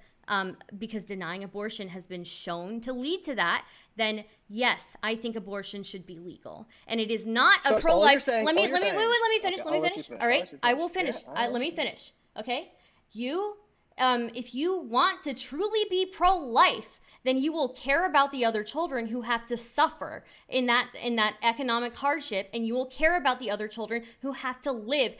denying abortion has been shown to lead to that, then yes, I think abortion should be legal. And it is not a pro-life. Let me finish. All right, I will finish. Let me finish. Okay, if you want to truly be pro-life, then you will care about the other children who have to suffer in that economic hardship, and you will care about the other children who have to live,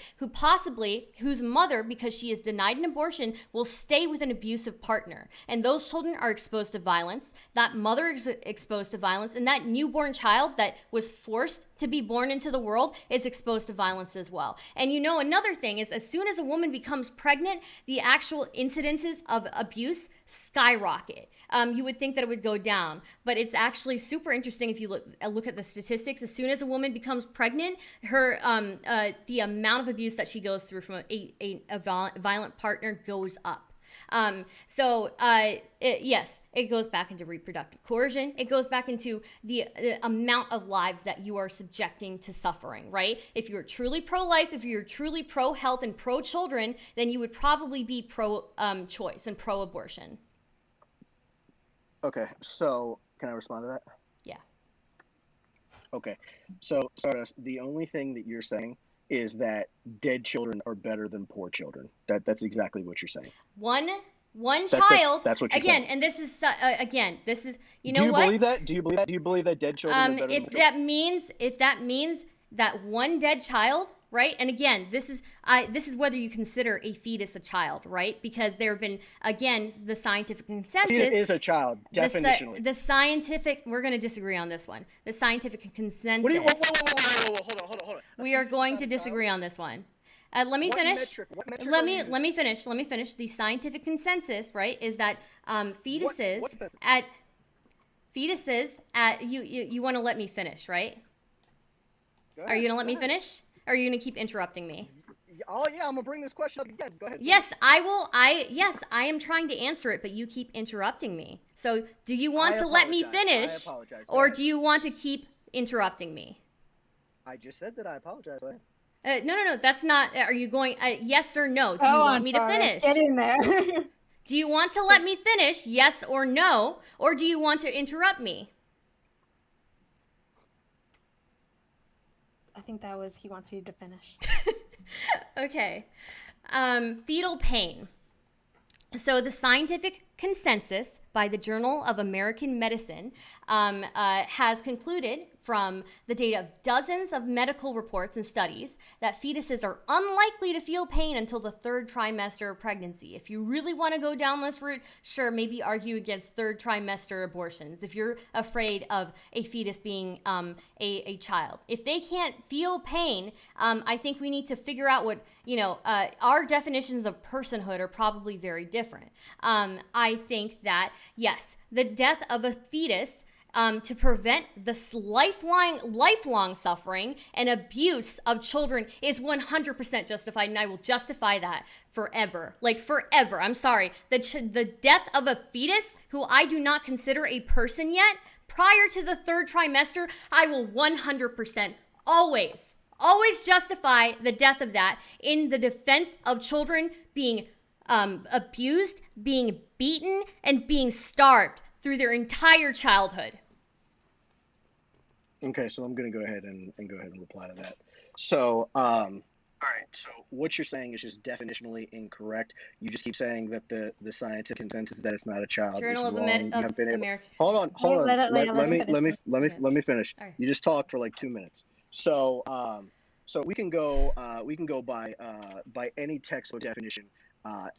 whose mother, because she is denied an abortion, will stay with an abusive partner. And those children are exposed to violence. That mother is exposed to violence, and that newborn child that was forced to be born into the world is exposed to violence as well. And another thing is, as soon as a woman becomes pregnant, the actual incidences of abuse skyrocket. You would think that it would go down, but it's actually super interesting if you look at the statistics. As soon as a woman becomes pregnant, her the amount of abuse that she goes through from a violent partner goes up. Yes, it goes back into reproductive coercion. It goes back into the amount of lives that you are subjecting to suffering, right? If you're truly pro-life, if you're truly pro-health and pro-children, then you would probably be pro-choice and pro-abortion. Okay, so can I respond to that? Yeah. Okay, so Stardust, the only thing that you're saying is that dead children are better than poor children. That's exactly what you're saying. One child. That's what you're saying. And this is Do you believe that? Do you believe that? Do you believe that dead children are better than poor children? If that means that one dead child, right? And again, this is whether you consider a fetus a child, right? Because there have been, again, the scientific consensus. Fetus is a child, definitionally. We're going to disagree on this one. The scientific consensus. Whoa, hold on. We are going to disagree on this one. Let me finish. Let me finish. The scientific consensus, right, is that fetuses you want to let me finish, right? Are you going to let me finish? Or are you going to keep interrupting me? Oh yeah, I'm going to bring this question up again. Go ahead. Yes, I will. I am trying to answer it, but you keep interrupting me. So, do you want to let me finish? I apologize. Or do you want to keep interrupting me? I just said that I apologize. No, that's not. Are you going yes or no? Do you want me to finish? Get in there. Do you want to let me finish? Yes or no? Or do you want to interrupt me? I think that was he wants you to finish. Okay. Fetal pain. So the scientific consensus by the Journal of American Medicine has concluded from the data of dozens of medical reports and studies that fetuses are unlikely to feel pain until the 3rd trimester of pregnancy. If you really want to go down this route, sure, maybe argue against 3rd trimester abortions if you're afraid of a fetus being a child. If they can't feel pain, I think we need to figure out what, our definitions of personhood are probably very different. I think that, yes, the death of a fetus to prevent this lifelong suffering and abuse of children is 100% justified, and I will justify that forever. Like forever. I'm sorry. The death of a fetus who I do not consider a person yet, prior to the 3rd trimester, I will 100% always justify the death of that in the defense of children being abused, being beaten, and being starved through their entire childhood. Okay, so I'm going to go ahead and reply to that. So, all right. So what you're saying is just definitionally incorrect. You just keep saying that the scientific consensus is that it's not a child. Journal of America. Hold on. Let me finish. Right. You just talked for like 2 minutes. So, so we can go by any textbook definition,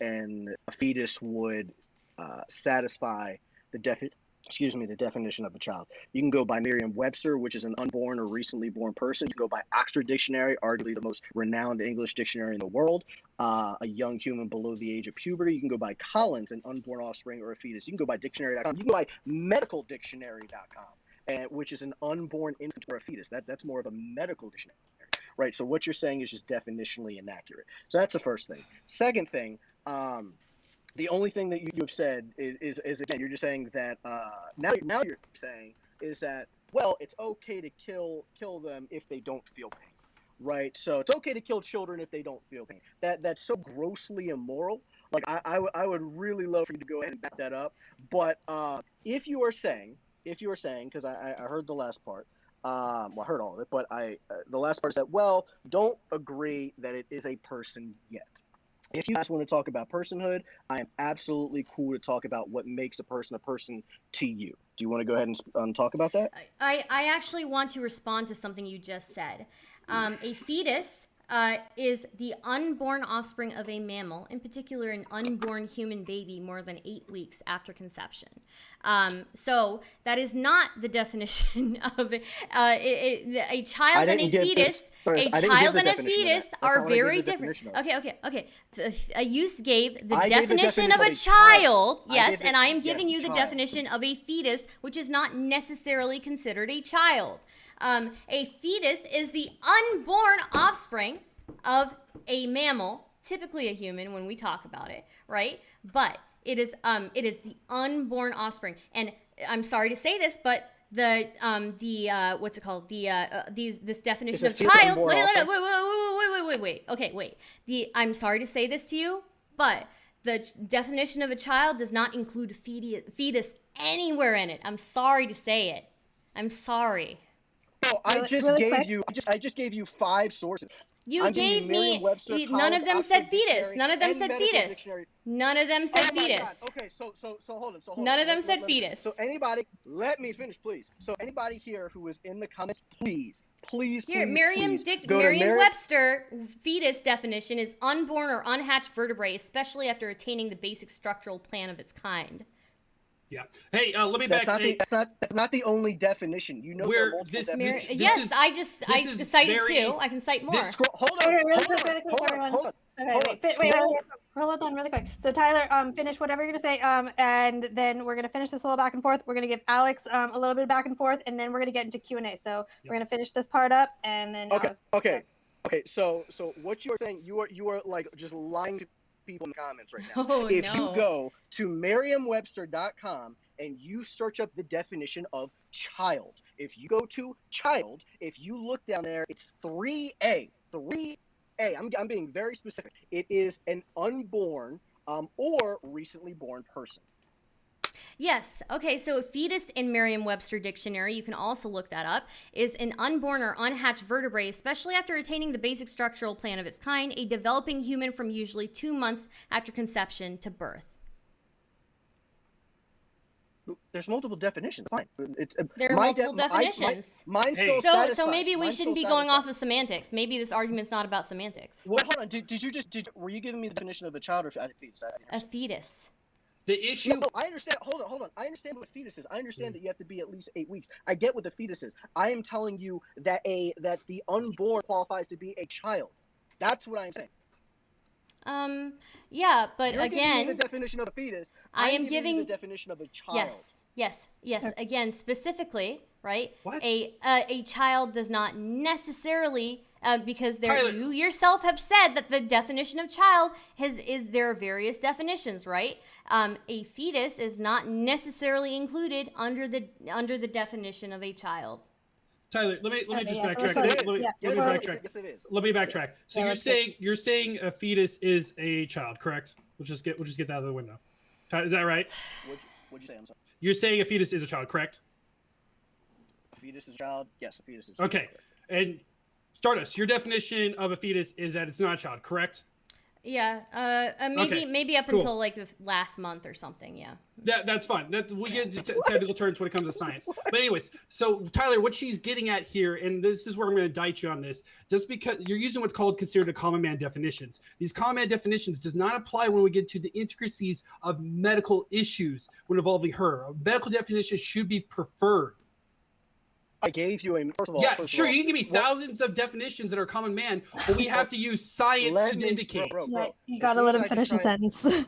and a fetus would satisfy the definition of a child. You can go by Merriam-Webster, which is an unborn or recently born person. You can go by Oxford Dictionary, arguably the most renowned English dictionary in the world, a young human below the age of puberty. You can go by Collins, an unborn offspring or a fetus. You can go by dictionary.com. You can go by medicaldictionary.com, which is an unborn infant or a fetus. That's more of a medical dictionary, right? So what you're saying is just definitionally inaccurate. So that's the first thing. Second thing, the only thing that you've said is again, you're just saying that now you're saying is that, well, it's okay to kill them if they don't feel pain, right? So it's okay to kill children if they don't feel pain. That's so grossly immoral. Like I would really love for you to go ahead and back that up. But if you are saying, because I heard the last part, well, I heard all of it, but the last part is that, well, don't agree that it is a person yet. If you guys want to talk about personhood, I am absolutely cool to talk about what makes a person to you. Do you want to go ahead and talk about that? I actually want to respond to something you just said. A fetus is the unborn offspring of a mammal, in particular an unborn human baby more than 8 weeks after conception. So that is not the definition of a child and a fetus. A child and a fetus are very different. Okay. You gave the definition of a child, yes, and I am giving you the definition of a fetus, which is not necessarily considered a child. A fetus is the unborn offspring of a mammal, typically a human when we talk about it, right? But it is the unborn offspring. And I'm sorry to say this, but what's it called? This definition of child. Wait. Okay, wait. I'm sorry to say this to you, but the definition of a child does not include fetus anywhere in it. I'm sorry to say it. I'm sorry. Oh, I just gave you 5 sources. You gave me none of them said fetus. None of them said fetus. None of them said fetus. Okay, so hold on. None of them said fetus. So anybody, let me finish, please. So anybody here who is in the comments, please. Here, Merriam-Webster fetus definition is unborn or unhatched vertebrae, especially after attaining the basic structural plan of its kind. Yeah. Hey, let me back. That's not the only definition. You know, there are multiple definitions. Yes, I cited 2. I can cite more. Hold on. Hold on really quick. So Tyler, finish whatever you're gonna say, and then we're gonna finish this a little back and forth. We're gonna give Alex a little bit of back and forth, and then we're gonna get into Q&A. So we're gonna finish this part up, and then Okay. So what you are saying, you are like just lying to people in the comments right now. You go to Merriam-Webster.com and you search up the definition of child, if you go to child, if you look down there, it's 3A. I'm being very specific. It is an unborn or recently born person. Yes. Okay. So a fetus in Merriam-Webster dictionary, you can also look that up, is an unborn or unhatched vertebrae, especially after attaining the basic structural plan of its kind, a developing human from usually 2 months after conception to birth. There's multiple definitions. Fine. There are multiple definitions. Mine's still So satisfied. maybe we Mine's shouldn't be still going off satisfied. of semantics. Maybe this argument's not about semantics. Well, hold on. Were you giving me the definition of a child or a fetus? A fetus. The issue. No, I understand. Hold on. I understand what fetus is. I understand that you have to be at least 8 weeks. I get what the fetus is. I am telling you that the unborn qualifies to be a child. That's what I'm saying. Yeah, but You're again, giving me the definition of a fetus. I am I'm giving you the definition of a child. Yes. Again, specifically, right? What? A child does not necessarily because Tyler. you yourself have said that the definition of child is there are various definitions, right? A fetus is not necessarily included under the definition of a child. Tyler, let me just yeah, so backtrack. let's- Let me Yes, backtrack. yes, it is. Let me backtrack. So Yeah, you're saying a fetus is a child, correct? We'll just get that out of the window. Is that right? What'd you say? I'm sorry. You're saying a fetus is a child, correct? A fetus is a child? Yes, a fetus is a child. Okay. And Stardust, your definition of a fetus is that it's not a child, correct? Yeah. Okay, Maybe up cool. until like the last month or something. Yeah. That's fine. We get into technical terms when it comes to science. But anyways, so Tyler, what she's getting at here, and this is where I'm going to indict you on this, just because you're using what's considered a common man definitions. These common man definitions does not apply when we get to the intricacies of medical issues when involving her. A medical definition should be preferred. I gave you first of all. Yeah, first of sure. all, You can give me thousands of definitions that are common man, but we have to use science to indicate. Bro, Yeah, you as gotta soon let as him I finish the just tried- sentence.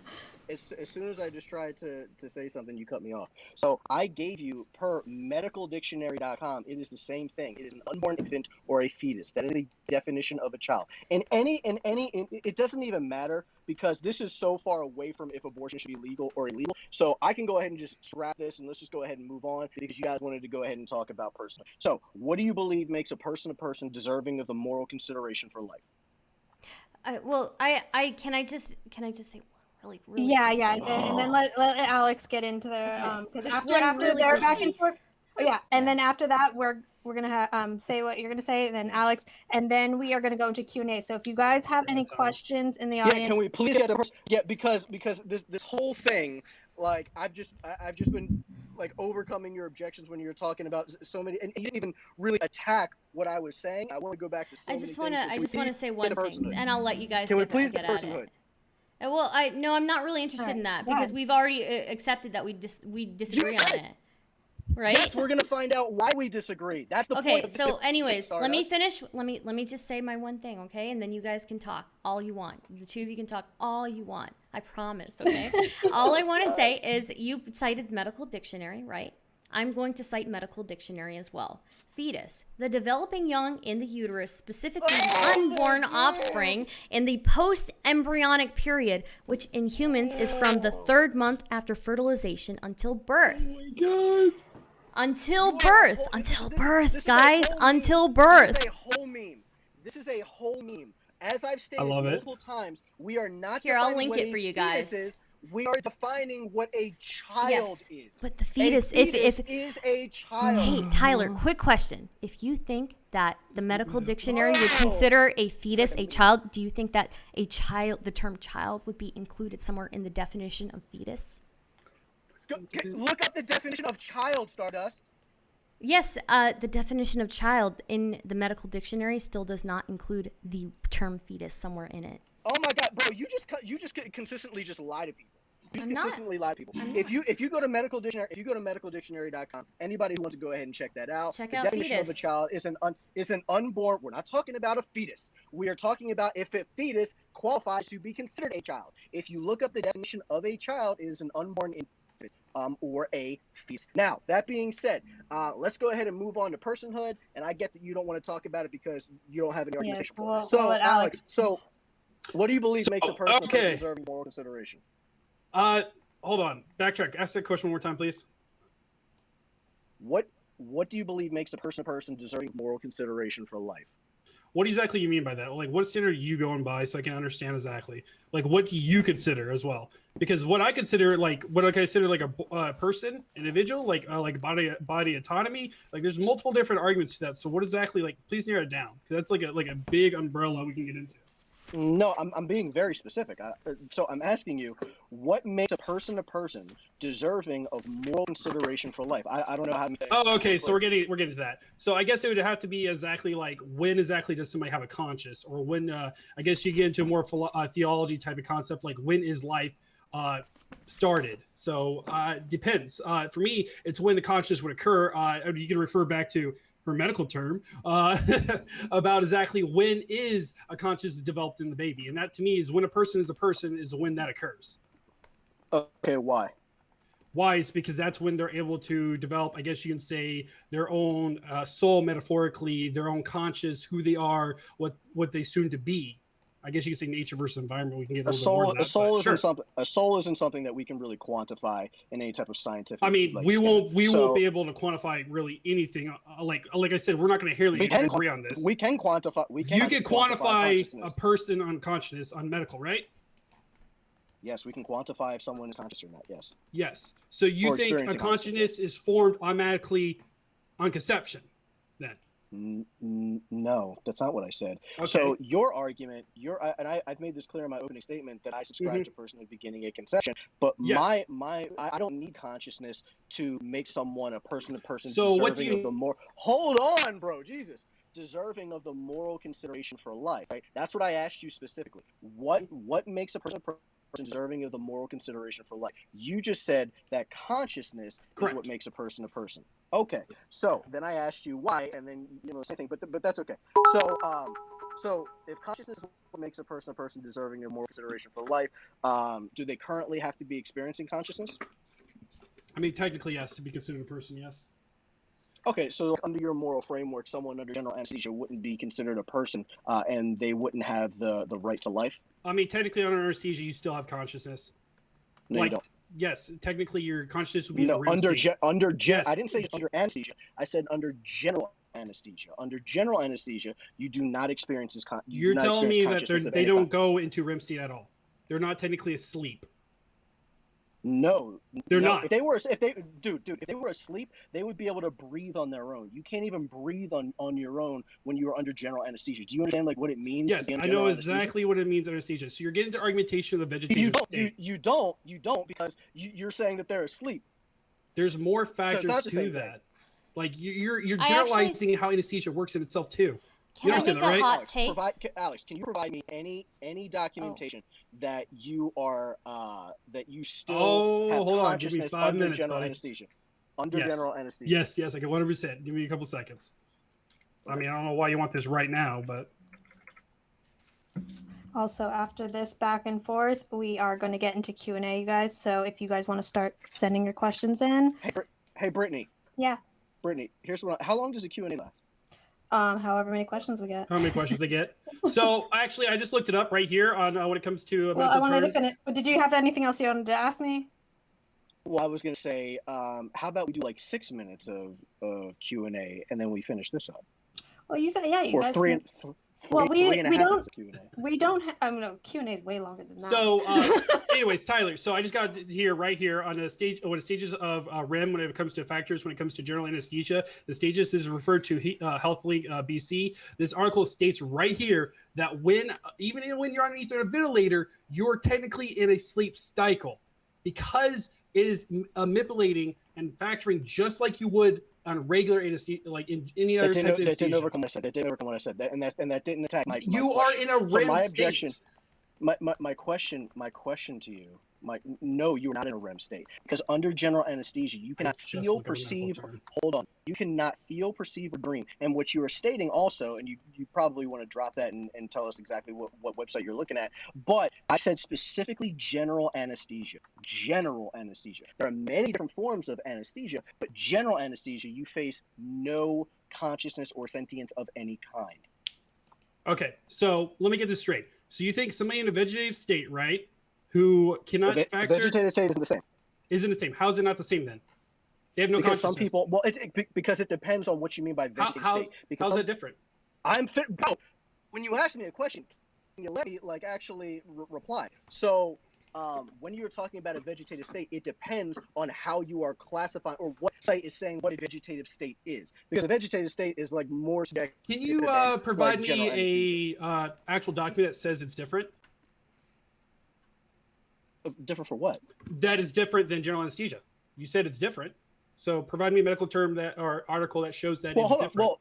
As soon as I just tried to say something, you cut me off. So I gave you per medicaldictionary.com. It is the same thing. It is an unborn infant or a fetus. That is the definition of a child. It doesn't even matter because this is so far away from if abortion should be legal or illegal. So I can go ahead and just scrap this and let's just go ahead and move on because you guys wanted to go ahead and talk about personhood. So what do you believe makes a person deserving of the moral consideration for life? Well, can I just say really Yeah, quickly? and then let Alex get into their because Just after one really they're quick back thing. and forth. Oh, yeah, and then after that we're gonna say what you're gonna say, then Alex, and then we are gonna go into Q&A. So if you guys have any questions in the Yeah, audience, can we please get the person? Yeah, because this whole thing, like I've just been like overcoming your objections when you're talking about so many, and you didn't even really attack what I was saying. I want to go back to so many things. I just want to say one thing, personhood? and I'll let you guys Can we get please at get personhood? it. Well, I'm not really interested Alright, in that go because ahead. we've already accepted that we disagree on said- it, right? Yes, we're gonna find out why we disagree. That's the point. Okay, of this so debate, anyways, let me Stardust. finish. Let me just say my one thing, okay? And then you guys can talk all you want. The two of you can talk all you want. I promise, okay? All I want to say is you cited medical dictionary, right? I'm going to cite medical dictionary as well. Fetus, the developing young in the uterus, specifically the unborn offspring in the post-embryonic period, which in humans is from the 3rd month after fertilization until birth. Oh my god. Until You birth, are a whole- until this birth, is a guys, whole meme. until birth. This is a whole meme. As I've stated love it. multiple times, we are not Here, I'll defining link what it a for you fetus guys. is. We are defining what a child Yes, is. but the fetus, a fetus if is a child. hey Tyler, quick question: if you think that the medical dictionary would Whoa. consider a fetus a child, do you think that a child, the term child, would be included somewhere in the definition of fetus? Look up the definition of child, Stardust. Yes, the definition of child in the medical dictionary still does not include the term fetus somewhere in it. Oh my God, bro! You just consistently just lie to people. You I'm not. consistently lie to people. I'm If you go to medical dictionary, if you go to medicaldictionary.com, anybody who wants to go ahead and check that out, Check the out definition of a fetus. child is an unborn. We're not talking about a fetus. We are talking about if a fetus qualifies to be considered a child. If you look up the definition of a child, it is an unborn infant. Or a fetus. Now, that being said, let's go ahead and move on to personhood. And I get that you don't want to talk about it because you don't have any argumentation for it. we'll So, let Alex, so what do you believe makes a person okay. deserving moral consideration? Hold on. Backtrack. Ask that question one more time, please. What do you believe makes a person deserving moral consideration for life? What exactly you mean by that? Like, what standard are you going by so I can understand exactly? Like, what do you consider as well? Because what I consider like a person, individual, like body autonomy. Like, there's multiple different arguments to that. So, what exactly? Like, please narrow it down because that's like a big umbrella we can get into. No, I'm being very specific. So I'm asking you, what makes a person deserving of moral consideration for life? I don't know how to make that Oh, okay. So clear. we're getting to that. So I guess it would have to be exactly like when exactly does somebody have a conscience, or when I guess you get into a more theology type of concept, like when is life started. So depends. For me, it's when the consciousness would occur. You can refer back to her medical term about exactly when is a consciousness developed in the baby, and that to me is when a person is when that occurs. Okay, why? Why? It's because that's when they're able to develop, I guess you can say, their own soul, metaphorically, their own conscious, who they are, what they soon to be. I guess you could say nature versus environment. We can get a little bit more to that. A soul isn't something that we can really quantify in any type of scientific. I mean, we won't be able to quantify really anything. Like I said, we're not going to agree on this. We can quantify. You can quantify a person on consciousness on medical, right? Yes, we can quantify if someone is conscious or not. Yes. Yes. So you think a consciousness is formed automatically on conception, then? No, that's not what I said. Okay. So your argument, I've made this clear in my opening statement that I subscribe to personhood beginning at conception. But I don't need consciousness to make someone a person-to-person deserving of the more. Hold on, bro, Jesus. Deserving of the moral consideration for life, right? That's what I asked you specifically. What makes a person deserving of the moral consideration for life? You just said that consciousness is what makes a person a person. Okay, so then I asked you why, and then the same thing, but that's okay. So if consciousness is what makes a person deserving of moral consideration for life, do they currently have to be experiencing consciousness? I mean, technically, yes, to be considered a person, yes. Okay, so under your moral framework, someone under general anesthesia wouldn't be considered a person, and they wouldn't have the right to life? I mean, technically, under anesthesia, you still have consciousness. No, you don't. Yes, technically, your consciousness would be in a REM under state. yes. I didn't say under anesthesia. I said under general anesthesia. Under general anesthesia, you do not experience this. You're telling me that they don't go into REM state at all. They're not technically asleep. No, they're not. If they were asleep, they would be able to breathe on their own. You can't even breathe on your own when you are under general anesthesia. Do you understand what it means? Yes, I know exactly what it means anesthesia. So you're getting into argumentation of the vegetative state. You don't because you're saying that they're asleep. There's more factors to that. Like you're generalizing how anesthesia works in itself too. Can I make a hot take? Alex, can you provide me any documentation that you are that you still have consciousness under general anesthesia? Under general anesthesia. Yes, I can 100%. Give me a couple seconds. Okay. I mean, I don't know why you want this right now, but also after this back and forth, we are going to get into Q&A, you guys. So if you guys want to start sending your questions in. Hey, Brittany. Yeah. Brittany, how long does a Q&A last? However many questions we get. How many questions they get? So actually, I just looked it up right here on when it comes to. Well, I wanted to finish. Did you have anything else you wanted to ask me? Well, I was going to say, how about we do like 6 minutes of Q&A and then we finish this up? Well, you guys. Well, we don't have. No, Q&A is way longer than that. So, anyways, Tyler. So I just got here right here on the stage. What stages of REM when it comes to factors when it comes to general anesthesia. The stages is referred to HealthLink BC. This article states right here that even when you're underneath a ventilator, you're technically in a sleep cycle because it is manipulating and factoring just like you would on regular anesthesia, like in any other type of anesthesia. That didn't overcome what I said. That didn't overcome what I said. And that didn't attack my. You are in a REM so my state. objection. My question to you. No, you're not in a REM state because under general anesthesia, you cannot feel, perceive. Hold on, you cannot feel, perceive, or dream. And what you are stating also, and you probably want to drop that and tell us exactly what website you're looking at. But I said specifically general anesthesia. General anesthesia. There are many different forms of anesthesia, but general anesthesia, you face no consciousness or sentience of any kind. Okay, so let me get this straight. So you think somebody in a vegetative state, right? Who cannot factor. Vegetative state isn't the same. Isn't the same. How is it not the same then? They have no consciousness. Some people, because it depends on what you mean by vegetative state. How's that different? Bro, when you ask me a question, can you let me actually reply? So when you're talking about a vegetative state, it depends on how you are classifying or what site is saying what a vegetative state is. Because a vegetative state is like more subjective. Can you than, provide like, general me anesthesia. a actual document that says it's different? Different for what? That is different than general anesthesia. You said it's different. So provide me a medical term that or article that shows that it's different.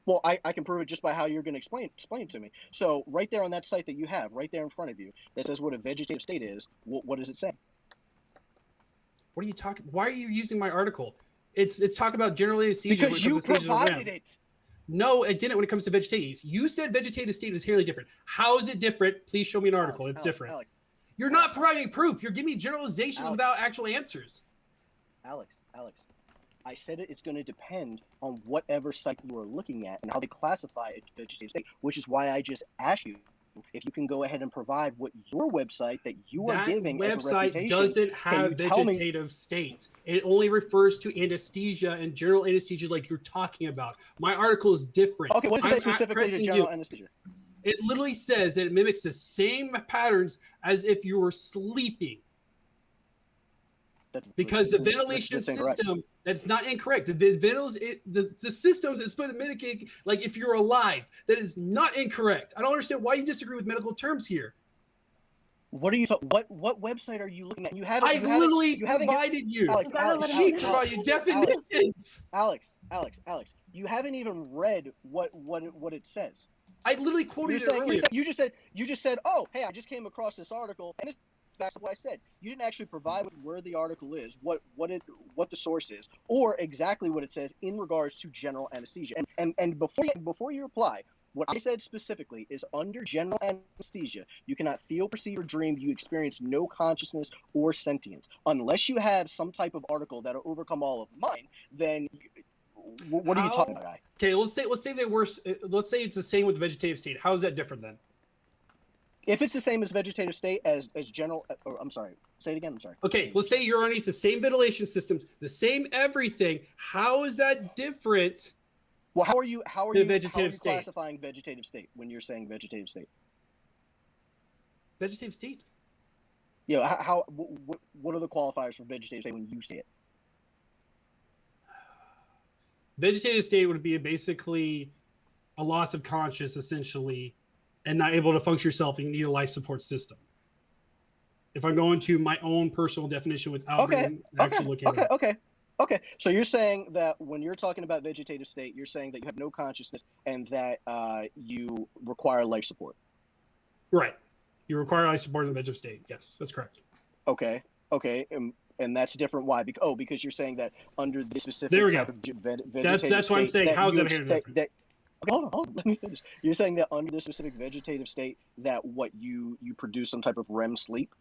Well, I can prove it just by how you're going to explain it to me. So right there on that site that you have, right there in front of you, that says what a vegetative state is. What does it say? What are you talking? Why are you using my article? It's talking about general anesthesia. Because you provided it. No, it didn't when it comes to vegetative. You said vegetative state is inherently different. How is it different? Please show me an article. It's different. Alex, You're not providing proof. You're giving me generalizations without actual answers. Alex, I said it's going to depend on whatever site you are looking at and how they classify a vegetative state, which is why I just asked you if you can go ahead and provide what your website that you are giving as a reputation. That website doesn't have vegetative state. It only refers to anesthesia and general anesthesia like you're talking about. My article is different. Okay, what does it say specifically to general anesthesia? It literally says that it mimics the same patterns as if you were sleeping. Because the ventilation system, that's not incorrect. The systems is supposed to mitigate, like if you're alive. That is not incorrect. I don't understand why you disagree with medical terms here. What are you talking? What website are you looking at? I literally provided you. Alex, definitions. Alex, you haven't even read what it says. I literally quoted it earlier. You just said, oh, hey, I just came across this article, and that's what I said. You didn't actually provide where the article is, what the source is, or exactly what it says in regards to general anesthesia. And before you reply, what I said specifically is under general anesthesia, you cannot feel, perceive, or dream. You experience no consciousness or sentience. Unless you have some type of article that'll overcome all of mine, then what are you talking about, guy? Okay, let's say let's say it's the same with the vegetative state. How is that different then? If it's the same as vegetative state as general, or I'm sorry, say it again. I'm sorry. Okay, let's say you're underneath the same ventilation systems, the same everything. How is that different? Well, how are you classifying vegetative state when you're saying vegetative state? Vegetative state? Yeah. What are the qualifiers for vegetative state when you say it? Vegetative state would be basically a loss of conscious, essentially, and not able to function yourself and you need a life support system. If I'm going to my own personal definition without actually looking at it. Okay. So you're saying that when you're talking about vegetative state, you're saying that you have no consciousness and that you require life support. Right. You require life support in the vegetative state. Yes, that's correct. Okay. And that's different. Why? Because you're saying that under this specific type of vegetative state. That's what I'm saying. How is that different? Okay, hold on, let me finish. You're saying that under this specific vegetative state, that what you produce some type of REM sleep?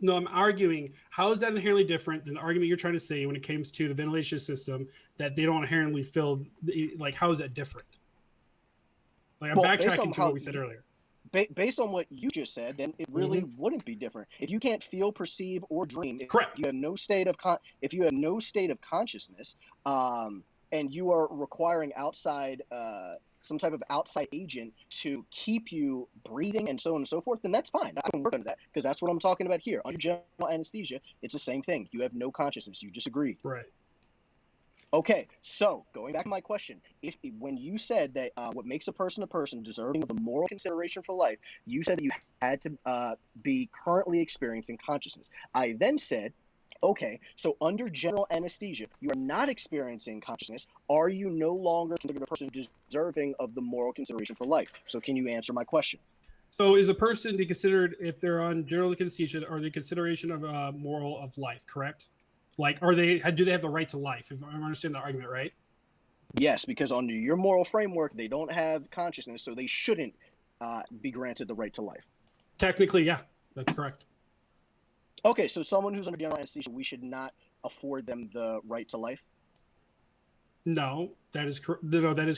No, I'm arguing how is that inherently different than the argument you're trying to say when it comes to the ventilation system that they don't inherently feel like how is that different? Like I'm backtracking to what we said earlier. Based on what you just said, then it really wouldn't be different. If you can't feel, perceive, or dream, if you have no state of consciousness, and you are requiring outside some type of outside agent to keep you breathing and so on and so forth, then that's fine. I can work under that because that's what I'm talking about here. Under general anesthesia, it's the same thing. You have no consciousness. You disagreed. Right. Okay, so going back to my question, when you said that what makes a person deserving of the moral consideration for life, you said that you had to be currently experiencing consciousness. I then said, okay, so under general anesthesia, you are not experiencing consciousness. Are you no longer considered a person deserving of the moral consideration for life? So can you answer my question? So is a person be considered, if they're on general anesthesia, are they consideration of moral of life, correct? Like, do they have the right to life? If I'm understanding the argument, right? Yes, because under your moral framework, they don't have consciousness, so they shouldn't be granted the right to life. Technically, yeah, that's correct. Okay, so someone who's under general anesthesia, we should not afford them the right to life? No, that is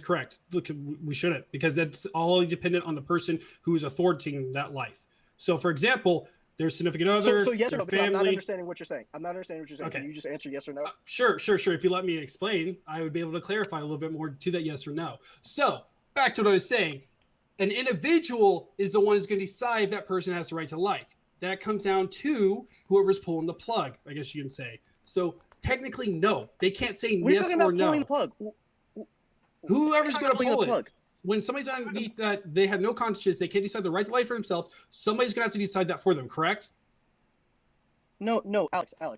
correct. Look, we shouldn't, because that's all dependent on the person who is affording that life. So, for example, their significant other, so yes or no, family. I'm not understanding what you're saying. Okay. Can you just answer yes or no? Sure. If you let me explain, I would be able to clarify a little bit more to that yes or no. So, back to what I was saying. An individual is the one who's going to decide if that person has the right to life. That comes down to whoever's pulling the plug, I guess you can say. So technically, no. They can't say What are you yes talking or about no. pulling the plug? Whoever's going to pull it. Plug. When somebody's underneath that, they have no conscience, they can't decide the right to life for themselves, somebody's going to have to decide that for them, correct? No, Alex. I'm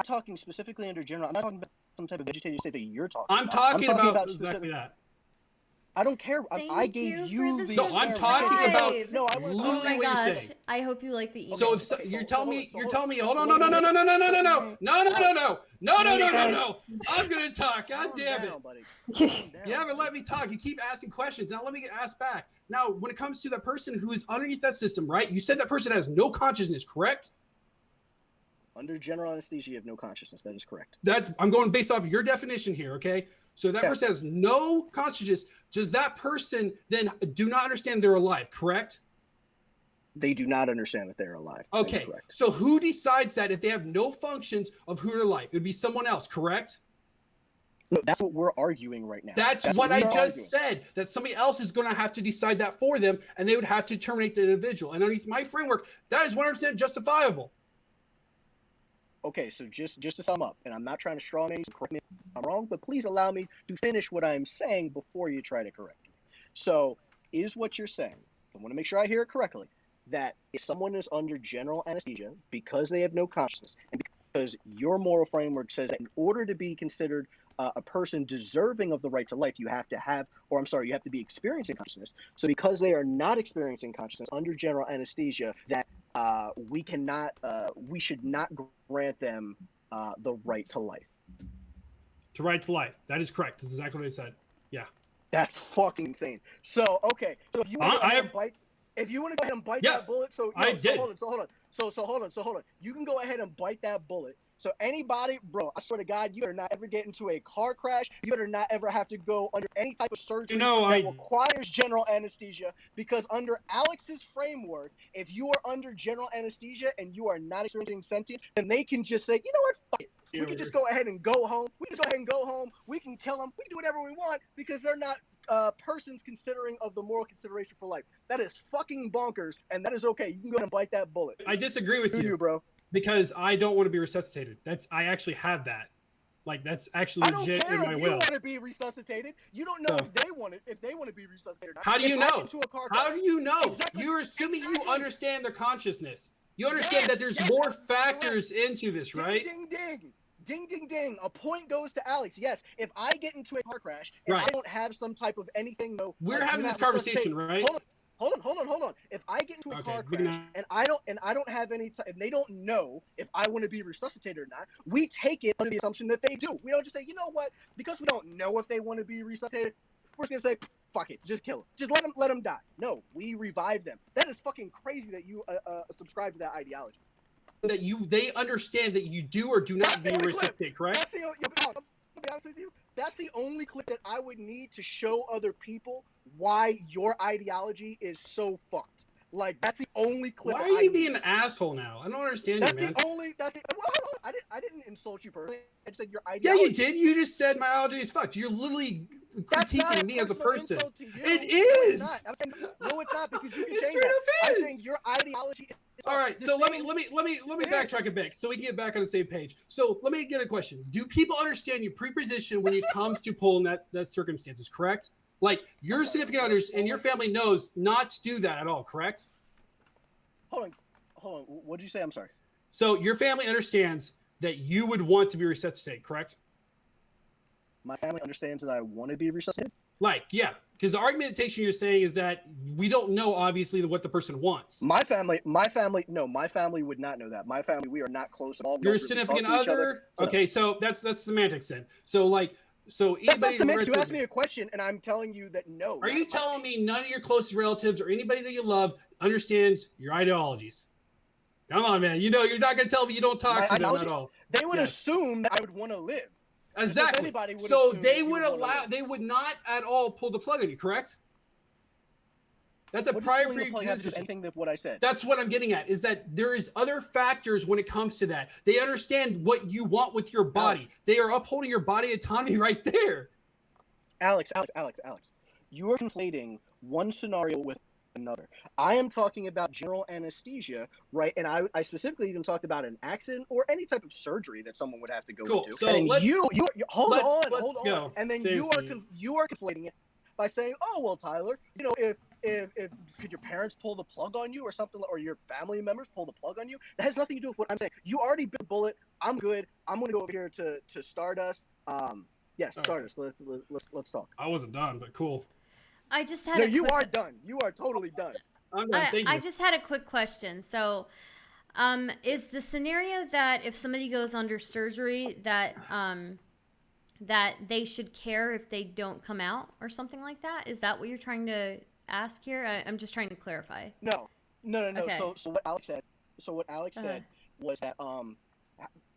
talking specifically under general. I'm not talking about some type of vegetative state that you're talking I'm about. talking about specific. exactly that. I don't care. I gave you the. No, I'm talking about. No, I want literally Oh my what you're gosh! saying. I hope you like the email. So if you're telling me, hold on, no. I'm gonna talk. God damn it. You haven't let me talk. You keep asking questions. Now let me get asked back. Now, when it comes to that person who is underneath that system, right? You said that person has no consciousness, correct? Under general anesthesia, you have no consciousness. That is correct. I'm going based off of your definition here, okay? So that person has no consciousness. Does that person then do not understand they're alive, correct? They do not understand that they're alive. Okay. So who decides that if they have no functions of who they're alive? It would be someone else, correct? No, that's what we're arguing right now. That's what I just said, that somebody else is going to have to decide that for them, and they would have to terminate the individual. And underneath my framework, that is 100% justifiable. Okay, so just to sum up, and I'm not trying to straw man you, correct me if I'm wrong, but please allow me to finish what I'm saying before you try to correct me. So, is what you're saying, I want to make sure I hear it correctly, that if someone is under general anesthesia because they have no consciousness, and because your moral framework says that in order to be considered a person deserving of the right to life, you have to be experiencing consciousness. So because they are not experiencing consciousness under general anesthesia, that we should not grant them the right to life. To right to life. That is correct. That's exactly what I said. Yeah. That's fucking insane. So, okay. So if you want to go ahead and bite that bullet, so hold on. You can go ahead and bite that bullet. So anybody, bro, I swear to God, you better not ever get into a car crash. You better not ever have to go under any type of surgery that requires general anesthesia, because under Alex's framework, if you are under general anesthesia and you are not experiencing sentience, then they can just say, you know what, fuck it. We can just go ahead and go home. We can kill them. We can do whatever we want because they're not persons considering of the moral consideration for life. That is fucking bonkers, and that is okay. You can go ahead and bite that bullet. I disagree with you, bro. Because I don't want to be resuscitated. I actually have that. Like, that's actually legit in my will. I don't care if you want to be resuscitated. You don't know if they want to be resuscitated or not. How do you know? How do you know? Exactly. You're assuming you understand their consciousness. You understand that there's more factors into this, right? Ding, ding. Ding, ding, ding. A point goes to Alex. Yes, if I get into a car crash and I don't have some type of anything, though. We're having this conversation, right? Hold on. If I get into a car crash and I don't have any and they don't know if I want to be resuscitated or not, we take it under the assumption that they do. We don't just say, you know what? Because we don't know if they want to be resuscitated, we're just gonna say, fuck it, just kill them. Just let them die. No, we revive them. That is fucking crazy that you subscribe to that ideology. That they understand that you do or do not be resuscitated, correct? That's the only clip that I would need to show other people why your ideology is so fucked. Like, that's the only clip. Why are you being an asshole now? I don't understand you, man. I didn't insult you personally. I just said your ideology. Yeah, you did. You just said my ideology is fucked. You're literally critiquing me as a person. It is. No, it's not, because you can change that. I'm saying your ideology is. All right, so let me backtrack a bit so we can get back on the same page. So let me get a question. Do people understand your preposition when it comes to pulling that circumstances, correct? Like, your significant others and your family knows not to do that at all, correct? Hold on. What did you say? I'm sorry. So your family understands that you would want to be resuscitated, correct? My family understands that I want to be resuscitated? Like, yeah. Because the argumentation you're saying is that we don't know, obviously, what the person wants. My family would not know that. My family, we are not close at all. Your significant other? Okay, so that's semantics then. So anybody. That's not semantics. You asked me a question, and I'm telling you that no. Are you telling me none of your closest relatives or anybody that you love understands your ideologies? Come on, man. You know you're not going to tell me you don't talk to them at all. They would assume that I would want to live. Exactly. So they would not at all pull the plug on you, correct? That's a prior anything that what I said. That's what I'm getting at, is that there is other factors when it comes to that. They understand what you want with your body. Alex. They are upholding your body autonomy right there. Alex. You are conflating one scenario with another. I am talking about general anesthesia, right? And I specifically even talked about an accident or any type of surgery that someone would have to go Cool. into. So and then let's hold on, let's go. and then Seriously. you are conflating it by saying, oh well, Tyler, if could your parents pull the plug on you or something, or your family members pull the plug on you? That has nothing to do with what I'm saying. You already bit a bullet. I'm good. I'm gonna go over here to Stardust. Yes, Stardust. Let's talk. I wasn't done, but cool. I just had No, a you quick, are done. You are totally done. I'm done. Thank you. I just had a quick question. So, is the scenario that if somebody goes under surgery that that they should care if they don't come out or something like that? Is that what you're trying to ask here? I'm just trying to clarify. No. Okay. So what Alex said was that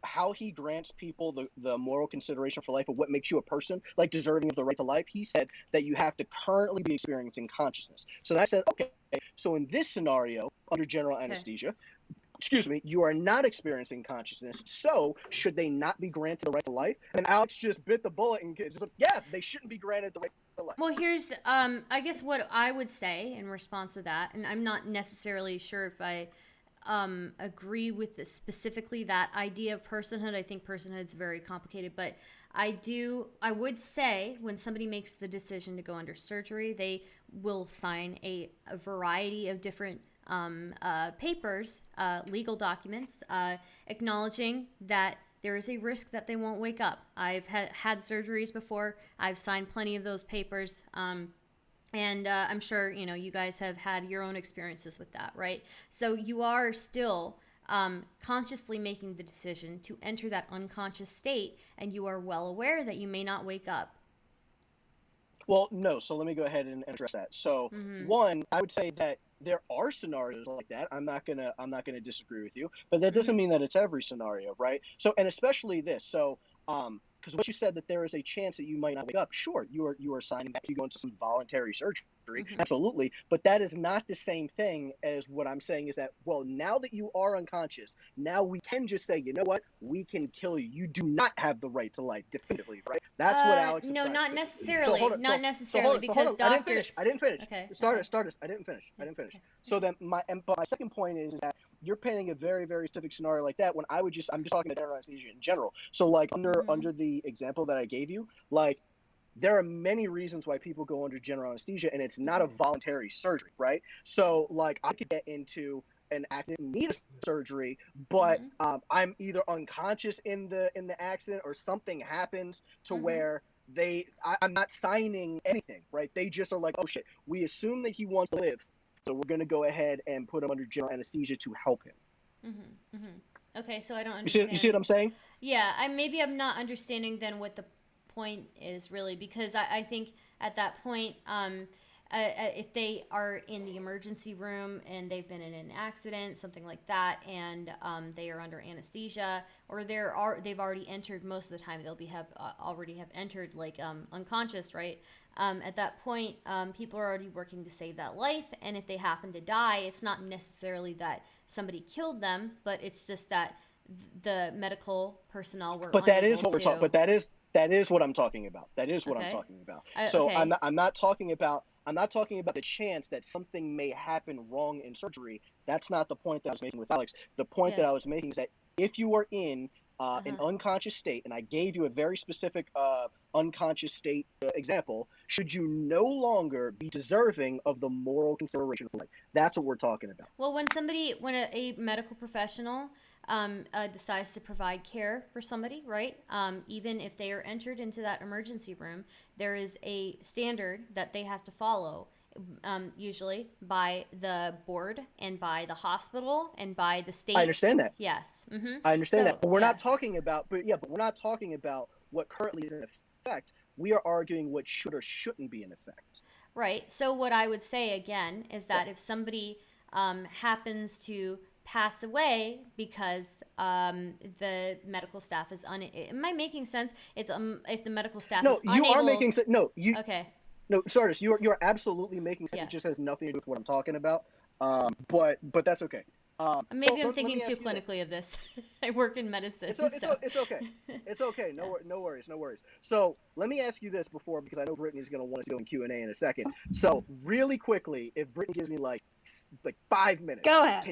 how he grants people the moral consideration for life, or what makes you a person, like deserving of the right to life. He said that you have to currently be experiencing consciousness. So I said, okay, so in this scenario, under general anesthesia, you are not experiencing consciousness, so should they not be granted the right to life? And Alex just bit the bullet and said, yeah, they shouldn't be granted the right to life. Well, here's I guess what I would say in response to that, and I'm not necessarily sure if I agree with this, specifically that idea of personhood. I think personhood is very complicated, but I would say when somebody makes the decision to go under surgery, they will sign a variety of different papers, legal documents, acknowledging that there is a risk that they won't wake up. I've had surgeries before. I've signed plenty of those papers. And I'm sure, you guys have had your own experiences with that, right? So you are still consciously making the decision to enter that unconscious state, and you are well aware that you may not wake up. Well, no. So let me go ahead and address that. So one, I would say that there are scenarios like that. I'm not gonna disagree with you, but that doesn't mean that it's every scenario, right? So, and especially this. So, because what you said, that there is a chance that you might not wake up. Sure, you are signing that you go into some voluntary surgery. Absolutely. But that is not the same thing as what I'm saying is that, well, now that you are unconscious, now we can just say, you know what? We can kill you. You do not have the right to life, definitively, right? That's what Alex is no, trying not to say. necessarily. So Not necessarily, because I doctors. didn't finish. Okay. Stardust. I didn't finish. So then my second point is that you're painting a very, very specific scenario like that when I'm just talking about general anesthesia in general. So like under the example that I gave you, like there are many reasons why people go under general anesthesia, and it's not a voluntary surgery, right? So like I could get into an accident and need a surgery, but I'm either unconscious in the accident, or something happens to where I'm not signing anything, right? They just are like, oh shit, we assume that he wants to live, so we're going to go ahead and put him under general anesthesia to help him. Okay, so I don't understand. You see what I'm saying? Yeah, maybe I'm not understanding then what the point is really, because I think at that point, if they are in the emergency room and they've been in an accident, something like that, and they are under anesthesia, or they've already entered, most of the time they'll already have entered like unconscious, right? At that point, people are already working to save that life, and if they happen to die, it's not necessarily that somebody killed them, but it's just that the medical personnel were. But that is what we're talking. But that is what I'm talking about. That is what I'm talking about. So okay. I'm not talking about the chance that something may happen wrong in surgery. That's not the point that I was making with Alex. The point that I was making is that if you are in an unconscious state, and I gave you a very specific unconscious state example, should you no longer be deserving of the moral consideration for life? That's what we're talking about. Well, when a medical professional decides to provide care for somebody, right? Even if they are entered into that emergency room, there is a standard that they have to follow, usually by the board and by the hospital and by the state. I understand that. Yes. I understand that, but we're not talking about. But we're not talking about what currently is in effect. We are arguing what should or shouldn't be in effect. Right. So what I would say again is that if somebody happens to pass away because the medical staff is am I making sense? It's if the medical staff is unable. No, you are making sense. No, you. Okay. No, Stardust, you're absolutely making sense. Yeah. It just has nothing to do with what I'm talking about. But that's okay. Maybe well, I'm thinking let me too ask you this. clinically of this. I work in medicine. It's so. okay. It's okay. No worries. So let me ask you this because I know Brittany's gonna want to go in Q&A in a second. So really quickly, if Brittany gives me like 5 minutes, Go ahead.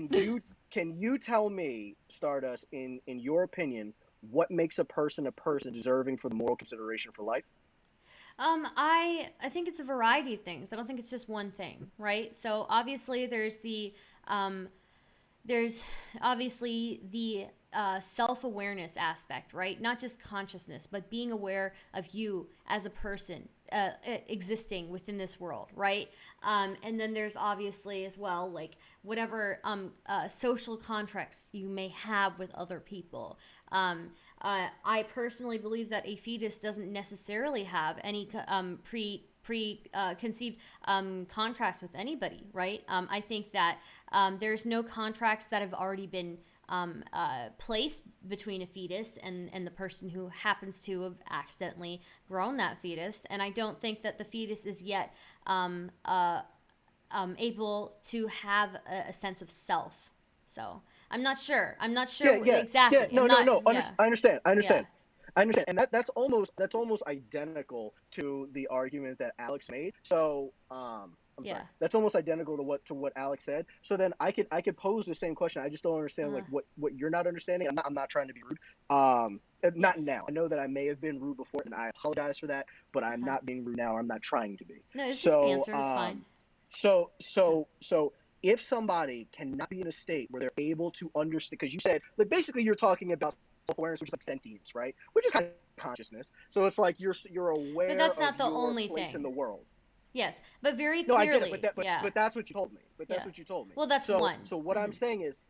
Can you tell me, Stardust, in your opinion, what makes a person deserving for the moral consideration for life? I think it's a variety of things. I don't think it's just one thing, right? So obviously there's obviously the self-awareness aspect, right? Not just consciousness, but being aware of you as a person existing within this world, right? And then there's obviously as well, like whatever social contracts you may have with other people. I personally believe that a fetus doesn't necessarily have any preconceived contracts with anybody, right? I think that there's no contracts that have already been placed between a fetus and the person who happens to have accidentally grown that fetus. And I don't think that the fetus is yet able to have a sense of self. So I'm not sure. Exactly. Yeah, no. I understand. Yeah. I understand, and that's almost identical to the argument that Alex made. So, I'm sorry. That's almost identical to what Alex said. So then I could pose the same question. I just don't understand like what you're not understanding. I'm not trying to be rude. Not now. I know that I may have been rude before, and I apologize for that. But I'm not being rude now. Or I'm not trying to be. No, it's just answer. It's fine. So if somebody cannot be in a state where they're able to understand, because you said like basically you're talking about self-awareness, which is like sentience, right? Which is kind of consciousness. So it's like you're aware. But that's not of the your only place thing in the world. Yes, but very No, clearly. I get it, but that's what you told me. What you told me. Well, that's one. So what I'm saying is,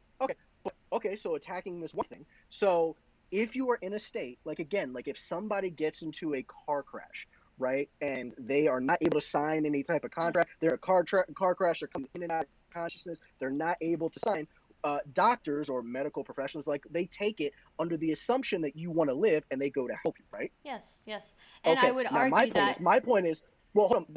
okay, so attacking this one thing. So if you are in a state, like again, like if somebody gets into a car crash, right, and they are not able to sign any type of contract, they're a car crash, they're coming in and out of consciousness, they're not able to sign. Doctors or medical professionals, like they take it under the assumption that you want to live, and they go to help you, right? Yes. And I would argue that my point is. Well, hold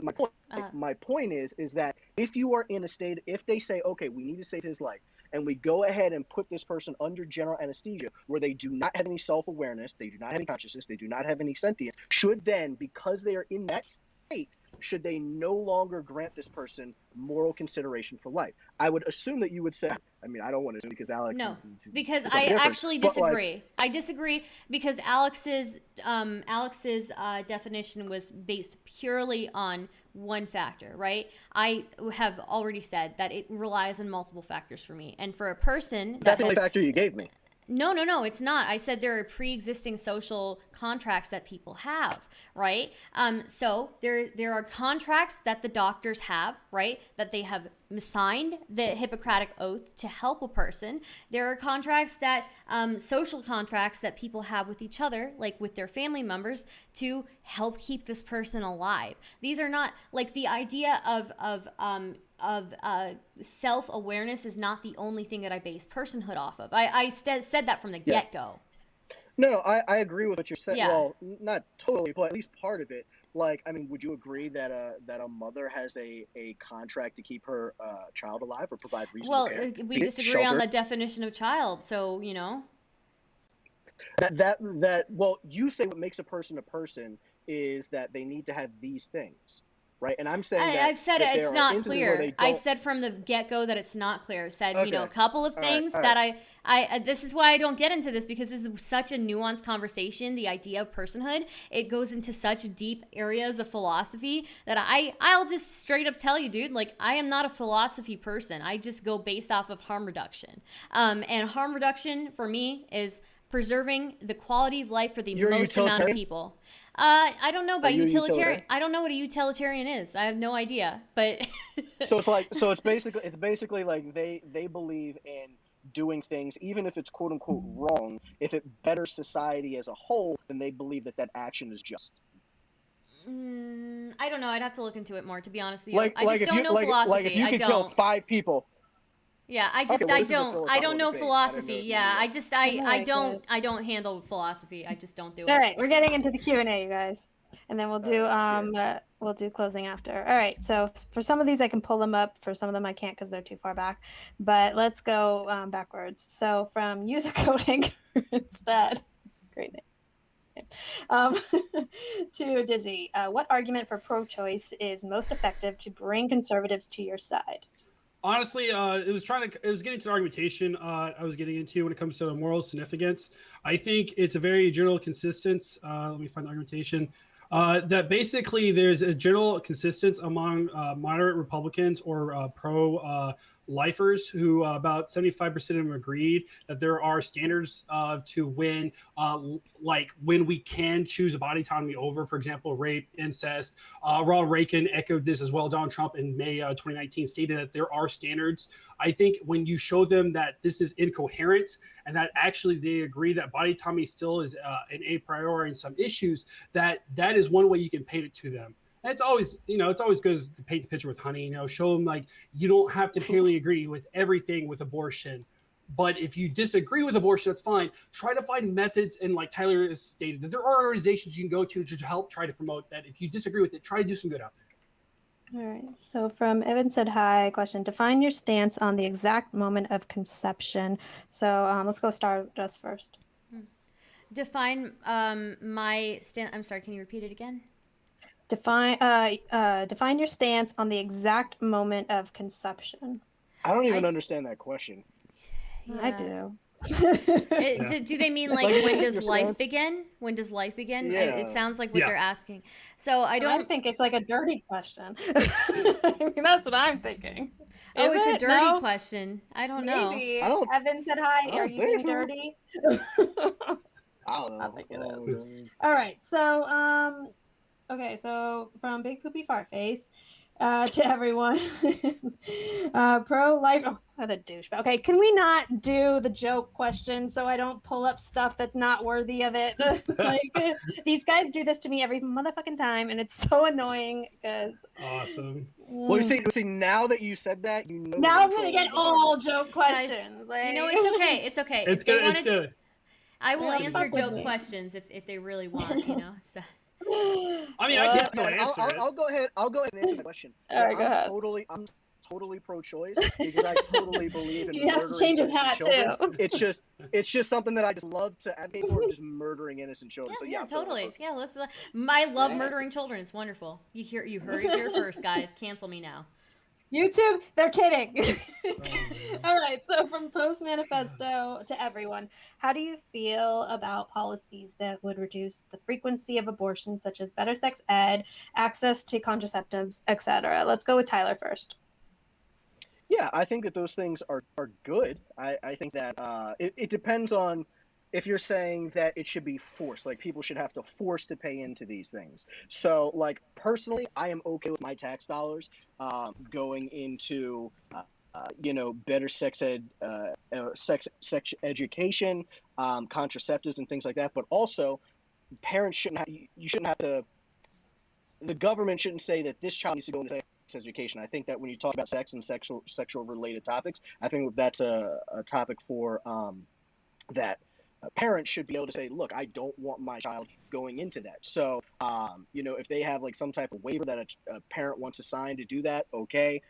on. My point is that if you are in a state, if they say, okay, we need to save his life, and we go ahead and put this person under general anesthesia, where they do not have any self-awareness, they do not have any consciousness, they do not have any sentience, should then, because they are in that state, should they no longer grant this person moral consideration for life? I would assume that you would say, I mean, I don't want to assume because Alex. No, because I actually disagree. I disagree because Alex's definition was based purely on one factor, right? I have already said that it relies on multiple factors for me. And for a person that's the only factor you gave me. No, it's not. I said there are pre-existing social contracts that people have, right? So there are contracts that the doctors have, right? That they have signed the Hippocratic Oath to help a person. There are contracts that, social contracts that people have with each other, like with their family members, to help keep this person alive. These are not like the idea of self-awareness is not the only thing that I base personhood off of. I said that from the get-go. No, I agree with what you're saying. Yeah. Well, not totally, but at least part of it. Like, I mean, would you agree that a mother has a contract to keep her child alive or provide reasonable care? Well, we disagree on the definition of child, so Well, you say what makes a person is that they need to have these things. Right, and I'm saying I've said it's not clear. I said from the get-go that it's not clear. I said, a couple of things that I this is why I don't get into this, because this is such a nuanced conversation. The idea of personhood, it goes into such deep areas of philosophy that I'll just straight up tell you, dude, like I am not a philosophy person. I just go based off of harm reduction. And harm reduction for me is preserving the quality of life for the most amount of people. I don't know about utilitarian. I don't know what a utilitarian is. I have no idea. But so it's basically like they believe in doing things, even if it's quote unquote wrong, if it betters society as a whole, then they believe that action is just. I don't know. I'd have to look into it more, to be honest with you. I just don't know philosophy. Like if you could kill 5 people. Yeah, I don't know philosophy. Yeah, I don't handle philosophy. I just don't do it. All right, we're getting into the Q&A, you guys. And then we'll do We'll do closing after. All right. So for some of these, I can pull them up. For some of them, I can't because they're too far back. But let's go backwards. So from user coding instead. Great name. To Dizzy, what argument for pro-choice is most effective to bring conservatives to your side? Honestly, it was getting to the argumentation I was getting into when it comes to moral significance. I think it's a very general consistency. Let me find the argumentation. That basically there's a general consistency among moderate Republicans or pro-lifers who about 75% of them agreed that there are standards to when, like when we can choose a body autonomy over, for example, rape, incest. Ronald Reagan echoed this as well. Donald Trump in May 2019 stated that there are standards. I think when you show them that this is incoherent and that actually they agree that body autonomy still is an a priori in some issues, that is one way you can paint it to them. And it's always, it's always good to paint the picture with honey, show them like you don't have to clearly agree with everything with abortion. But if you disagree with abortion, that's fine. Try to find methods, and like Tyler has stated, that there are organizations you can go to help try to promote that. If you disagree with it, try to do some good out there. All right. So from Evan said hi, question, define your stance on the exact moment of conception. So let's go Stardust first. Define my stance. I'm sorry, can you repeat it again? Define your stance on the exact moment of conception. I don't even understand that question. Yeah. I do. Do they mean like when does life begin? When does life begin? Yeah. It sounds like what they're asking. So I don't think it's like a dirty question. I mean, that's what I'm thinking. Oh, it's a dirty No? question. I don't know. Maybe. Evan said hi. Are you being so. dirty? I don't know. I think it is. All right. So okay. So from Big Poopy Fart Face. To everyone, pro-life. Oh, what a douche. Okay, can we not do the joke question so I don't pull up stuff that's not worthy of it? Like these guys do this to me every motherfucking time, and it's so annoying because. Awesome. Well, you see, now that you said that, Now I'm gonna get all joke questions. Guys, it's okay. It's okay. It's good. It's good. I will answer joke questions if they really want. So. I mean, I guess I'll go ahead. I'll go ahead and answer the question. All right, go ahead. I'm totally pro-choice because I totally believe in. He has to change his hat too. It's just something that I just love to advocate for, just murdering innocent children. Yeah, so, totally. Yeah, let's. I love murdering children. It's wonderful. You heard it here first, guys. Cancel me now. YouTube, they're kidding. All right, so from Post Manifesto to everyone, how do you feel about policies that would reduce the frequency of abortions, such as better sex ed, access to contraceptives, etc.? Let's go with Tyler first. Yeah, I think that those things are good. I think that it depends on if you're saying that it should be forced, like people should have to force to pay into these things. So, like, personally, I am okay with my tax dollars going into, better sex education, contraceptives and things like that. But also, parents the government shouldn't say that this child needs to go into sex education. I think that when you talk about sex and sexual related topics, I think that's a topic for that. Parents should be able to say, look, I don't want my child going into that. So, if they have like some type of waiver that a parent wants to sign to do that, okay.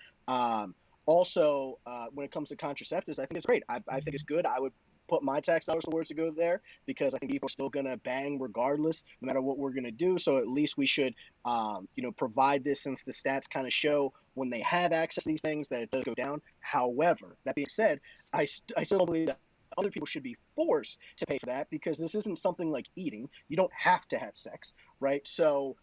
Also, when it comes to contraceptives, I think it's great. I think it's good. I would put my tax dollars towards to go there because I think people are still going to bang regardless, no matter what we're going to do. So at least we should, provide this, since the stats kind of show when they have access to these things that it does go down. However, that being said, I still don't believe that other people should be forced to pay for that, because this isn't something like eating. You don't have to have sex, right? So,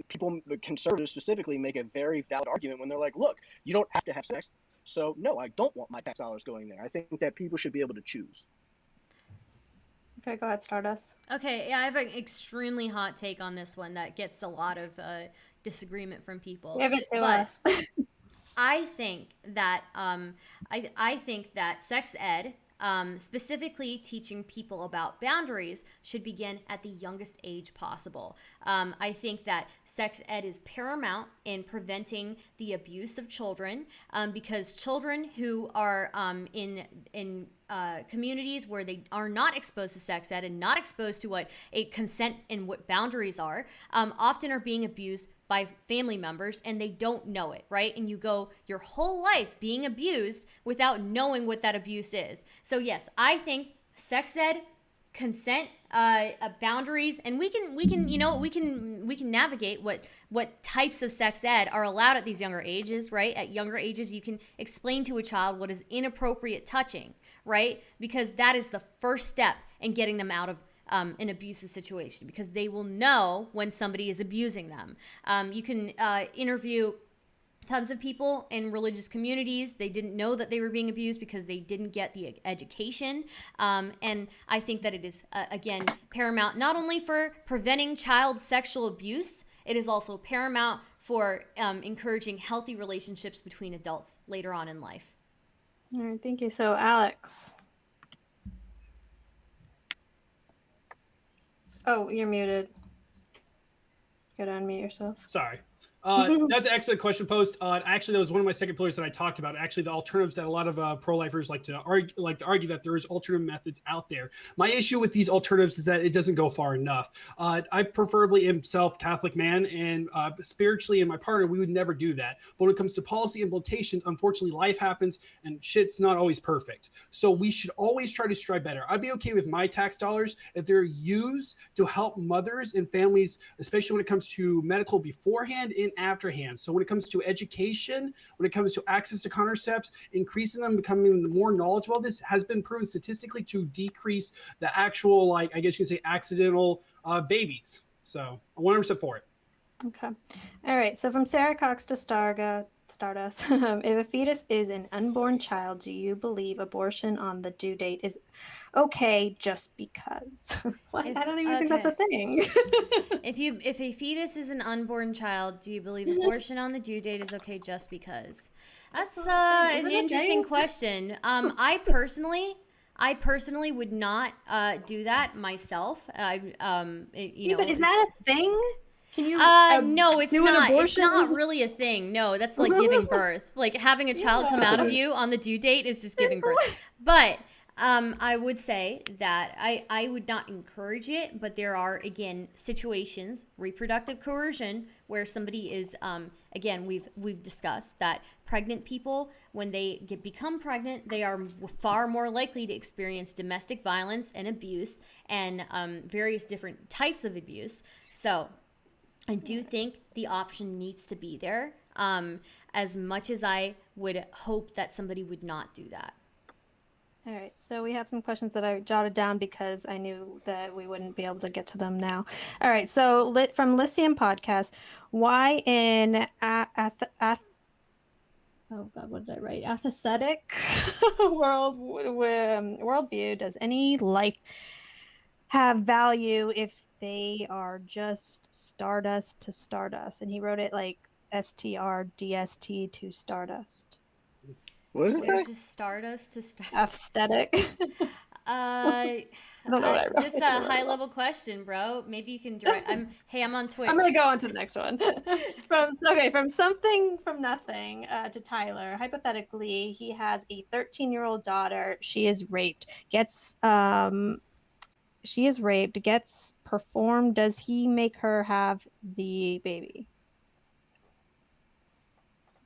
people, conservatives specifically, make a very valid argument when they're like, look, you don't have to have sex. So, no, I don't want my tax dollars going there. I think that people should be able to choose. Okay, go ahead, Stardust. Okay, yeah, I have an extremely hot take on this one that gets a lot of disagreement from people. Give it to us. I think that I think that sex ed specifically teaching people about boundaries should begin at the youngest age possible. I think that sex ed is paramount in preventing the abuse of children, because children who are in communities where they are not exposed to sex ed and not exposed to what a consent and what boundaries are, often are being abused by family members, and they don't know it, right? And you go your whole life being abused without knowing what that abuse is. So yes, I think sex ed, consent, boundaries, and we can navigate what types of sex ed are allowed at these younger ages, right? At younger ages, you can explain to a child what is inappropriate touching, right? Because that is the first step in getting them out of an abusive situation, because they will know when somebody is abusing them. You can interview tons of people in religious communities. They didn't know that they were being abused because they didn't get the education. And I think that it is, again, paramount not only for preventing child sexual abuse, it is also paramount for encouraging healthy relationships between adults later on in life. All right, thank you. So, Alex. Oh, you're muted. You gotta unmute yourself. Sorry. That's an excellent question post. Actually, that was one of my second pillars that I talked about. Actually, the alternatives that a lot of pro-lifers like to argue that there is alternative methods out there. My issue with these alternatives is that it doesn't go far enough. I preferably am Catholic man, and spiritually, and my partner, we would never do that. But when it comes to policy implementation, unfortunately, life happens, and shit's not always perfect. So we should always try to strive better. I'd be okay with my tax dollars if they're used to help mothers and families, especially when it comes to medical beforehand and afterhand. So when it comes to education, when it comes to access to contraceptives, increasing them, becoming more knowledgeable, this has been proven statistically to decrease the actual, like, I guess you could say, accidental babies. So I'm 100% for it. Okay. All right. So from Sarah Cox to Stardust, if a fetus is an unborn child, do you believe abortion on the due date is okay just because? What? I don't even think that's a thing. If a fetus is an unborn child, do you believe abortion on the due date is okay just because? That's an interesting question. I personally would not do that myself. But is that a thing? Can you? No, it's not. It's not really a thing. No, that's like giving birth. Like having a child come out of you on the due date is just giving birth. But I would say that I would not encourage it, but there are, again, situations, reproductive coercion, where somebody is, again, we've discussed that pregnant people, when they become pregnant, they are far more likely to experience domestic violence and abuse and various different types of abuse. So I do think the option needs to be there, as much as I would hope that somebody would not do that. All right, so we have some questions that I jotted down because I knew that we wouldn't be able to get to them now. All right, so from Lyceum Podcast, why in aesthetic worldview does any life have value if they are just stardust to stardust? And he wrote it like STRDST to stardust. What is it? Just stardust to stardust. Aesthetic. I don't know what I wrote. This is a high level question, bro. Maybe you can direct. I'm on Twitch. I'm gonna go on to the next one. From something from nothing to Tyler. Hypothetically, he has a 13-year-old daughter. She is raped. Gets performed. Does he make her have the baby?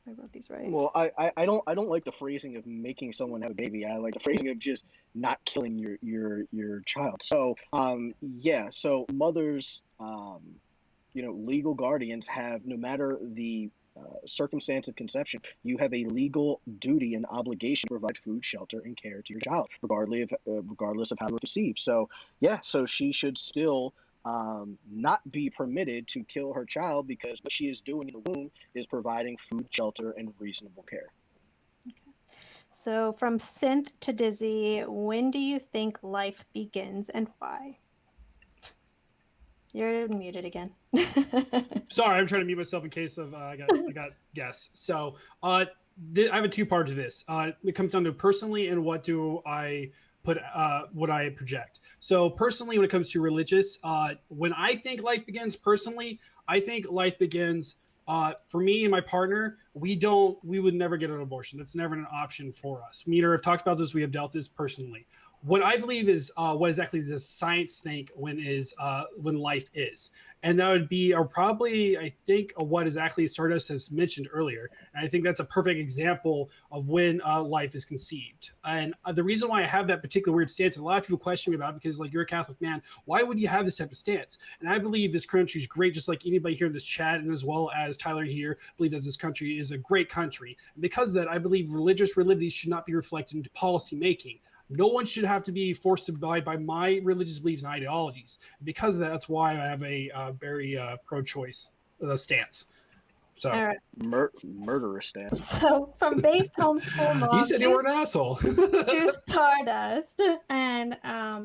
I wrote these right. Well, I don't like the phrasing of making someone have a baby. I like the phrasing of just not killing your child. So so mothers, legal guardians have, no matter the circumstance of conception, you have a legal duty and obligation to provide food, shelter, and care to your child, regardless of how they're conceived. So so she should still not be permitted to kill her child, because what she is doing in the womb is providing food, shelter, and reasonable care. Okay. So from Synth to Dizzy, when do you think life begins and why? You're muted again. Sorry, I'm trying to mute myself in case of I got guess. So I have a two-part to this. It comes down to personally and what do I put, what I project. So personally, when it comes to religious, when I think life begins personally, I think life begins for me and my partner. We would never get an abortion. That's never an option for us. Me and her have talked about this. We have dealt this personally. What I believe is what exactly does science think when life is, and that would be, or probably I think what exactly Stardust has mentioned earlier, and I think that's a perfect example of when life is conceived. And the reason why I have that particular weird stance, and a lot of people question me about it because like you're a Catholic man, why would you have this type of stance? And I believe this country is great, just like anybody here in this chat, and as well as Tyler here, believe that this country is a great country. And because of that, I believe religious liberties should not be reflected into policy making. No one should have to be forced to abide by my religious beliefs and ideologies. Because of that, that's why I have a very pro-choice stance. So, All right. Murderous stance. So from based homeschool mom you said you were an asshole. to Stardust, and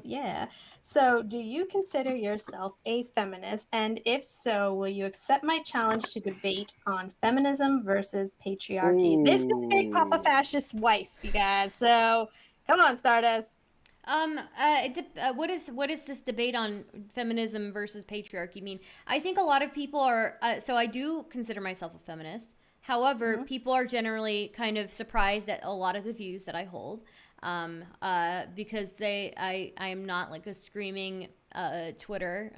yeah. So, do you consider yourself a feminist? And if so, will you accept my challenge to debate on feminism versus patriarchy? This is Big Papa Ooh. Fascist wife, you guys. So, come on, Stardust. What is this debate on feminism versus patriarchy mean? I think a lot of people are. So I do consider myself a feminist. However, people are generally kind of surprised at a lot of the views that I hold, because I am not like a screaming Twitter,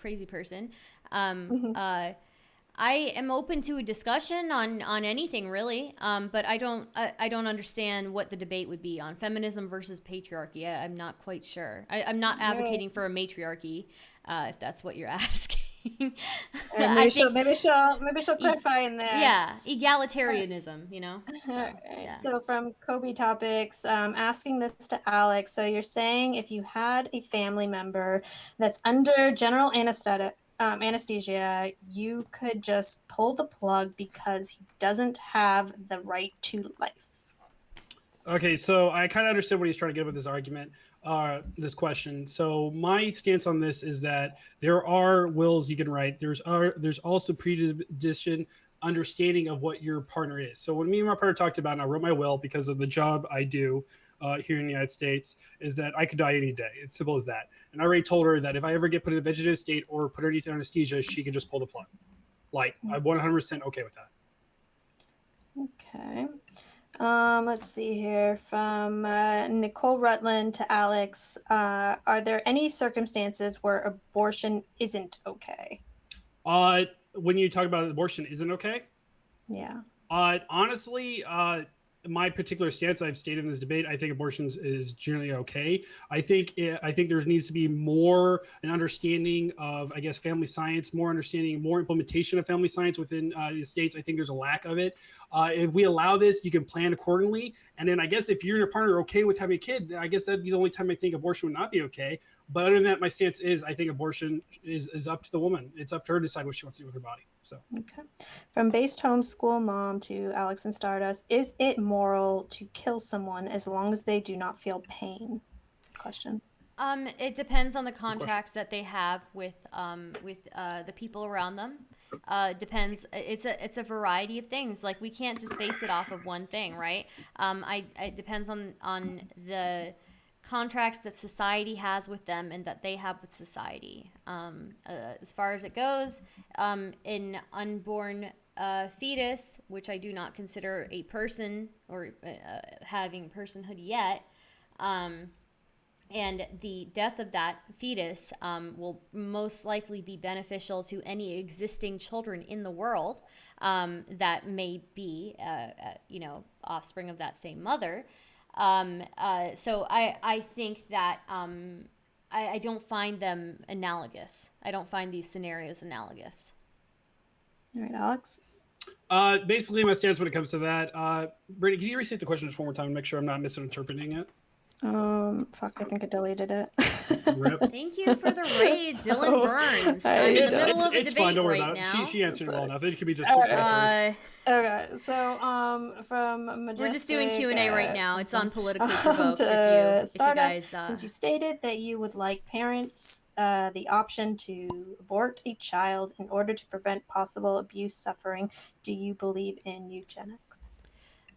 crazy person. I am open to a discussion on anything really, but I don't understand what the debate would be on feminism versus patriarchy. I'm not quite sure. I'm not advocating for a matriarchy, if that's what you're asking. Maybe she'll clarify in there. Yeah, egalitarianism, So, Alright, yeah. so from Kobe Topics, asking this to Alex. So you're saying if you had a family member that's under general anesthesia, you could just pull the plug because he doesn't have the right to life. Okay, so I kind of understand what he's trying to get with this argument, this question. So my stance on this is that there are wills you can write. There's also predisposition understanding of what your partner is. So when me and my partner talked about, and I wrote my will because of the job I do here in the United States, is that I could die any day. It's simple as that. And I already told her that if I ever get put in a vegetative state or put underneath anesthesia, she can just pull the plug. Like, I'm 100% okay with that. Okay. Let's see here from Nicole Rutland to Alex. Are there any circumstances where abortion isn't okay? When you talk about abortion isn't okay? Yeah. Honestly, my particular stance I've stated in this debate, I think abortion is generally okay. I think there needs to be more an understanding of, I guess, family science, more understanding, more implementation of family science within the states. I think there's a lack of it. If we allow this, you can plan accordingly. And then I guess if you and your partner are okay with having a kid, I guess that'd be the only time I think abortion would not be okay. But other than that, my stance is I think abortion is up to the woman. It's up to her to decide what she wants to do with her body. So Okay. From based homeschool mom to Alex and Stardust, is it moral to kill someone as long as they do not feel pain? Question. It depends on the contracts that they have with the people around them. Depends. It's a variety of things. Like we can't just base it off of one thing, right? It depends on the contracts that society has with them and that they have with society. As far as it goes, an unborn fetus, which I do not consider a person or having personhood yet, and the death of that fetus will most likely be beneficial to any existing children in the world that may be, offspring of that same mother. So I think that I don't find them analogous. I don't find these scenarios analogous. All right, Alex. Basically, my stance when it comes to that, Brady, can you restate the question just one more time to make sure I'm not misinterpreting it? Fuck, I think I deleted it. Rip. Thank you for the raid, Dylan Burns. I'm in the middle of a It's debate fine, don't worry right about it. now. She answered it well enough. It could be just Okay, so from Majestic, we're just doing Q&A right now. It's on Politically to Provoked. If you Stardust, guys, since you stated that you would like parents the option to abort a child in order to prevent possible abuse suffering, do you believe in eugenics?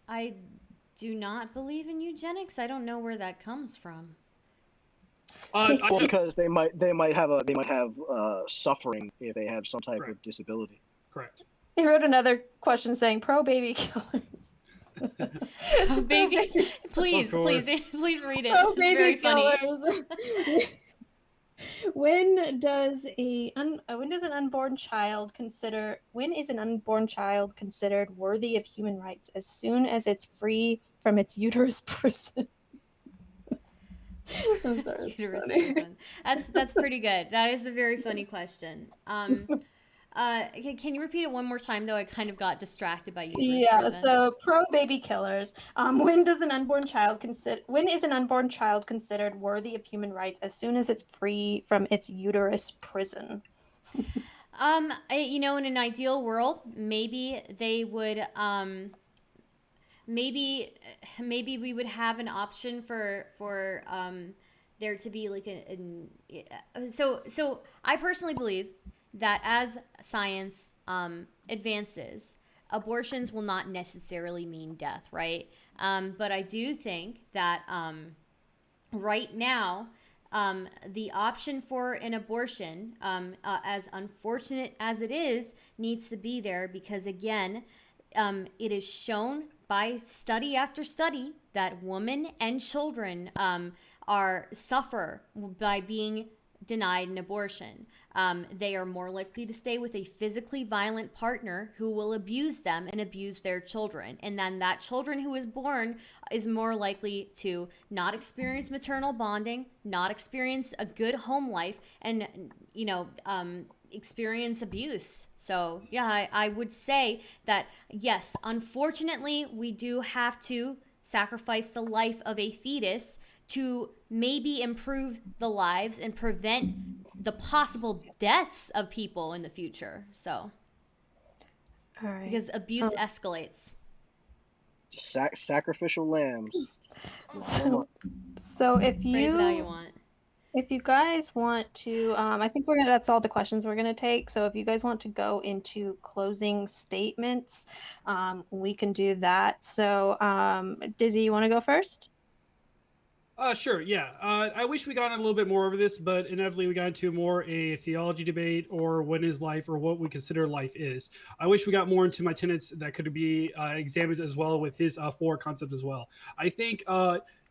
I do not believe in eugenics. I don't know where that comes from. Well, because they might have suffering if they have some type of disability. Correct. He wrote another question saying pro baby killers. Oh, baby, please course. read it. Pro It's very baby funny. killers. When is an unborn child considered worthy of human rights? As soon as it's free from its uterus prison. I'm sorry. Uterus That's funny. prison. That's pretty good. That is a very funny question. Can you repeat it one more time though? I kind of got distracted by uterus prison. So pro baby killers. When is an unborn child considered worthy of human rights? As soon as it's free from its uterus prison. In an ideal world, maybe they would maybe we would have an option for there to be like so I personally believe that as science advances, abortions will not necessarily mean death, right? But I do think that right now, the option for an abortion, as unfortunate as it is, needs to be there because, again, it is shown by study after study that women and children suffer by being denied an abortion. They are more likely to stay with a physically violent partner who will abuse them and abuse their children. And then that children who is born is more likely to not experience maternal bonding, not experience a good home life, and, experience abuse. So, yeah, I would say that, yes, unfortunately, we do have to sacrifice the life of a fetus to maybe improve the lives and prevent the possible deaths of people in the future. So, All right. because abuse escalates. Sacrificial lambs. So if Phrase it how you want. If you guys want to, I think that's all the questions we're gonna take. So if you guys want to go into closing statements, we can do that. So, Dizzy, you want to go first? Sure, yeah. I wish we got in a little bit more over this, but inevitably we got into more a theology debate or what is life or what we consider life is. I wish we got more into my tenets that could be examined as well with his four concept as well. I think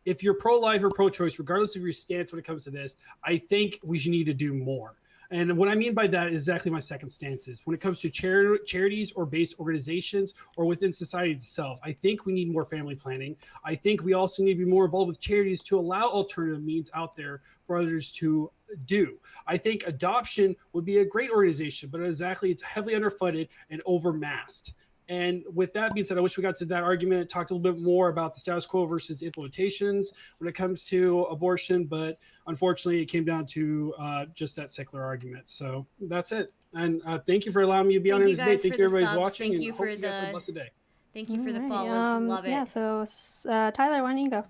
if you're pro-life or pro-choice, regardless of your stance when it comes to this, I think we should need to do more. And what I mean by that is exactly my second stance is when it comes to charities or base organizations or within society itself, I think we need more family planning. I think we also need to be more involved with charities to allow alternative means out there for others to do. I think adoption would be a great organization, but exactly it's heavily underfunded and overmasked. And with that being said, I wish we got to that argument, talked a little bit more about the status quo versus the implementations when it comes to abortion. But unfortunately, it came down to just that secular argument. So that's it. And thank you for allowing me to be on this debate. Thank you, everybody's watching. Thank you for you guys have a blessed day. Thank you for the follows. Love it. Yeah, so Tyler, why don't you go?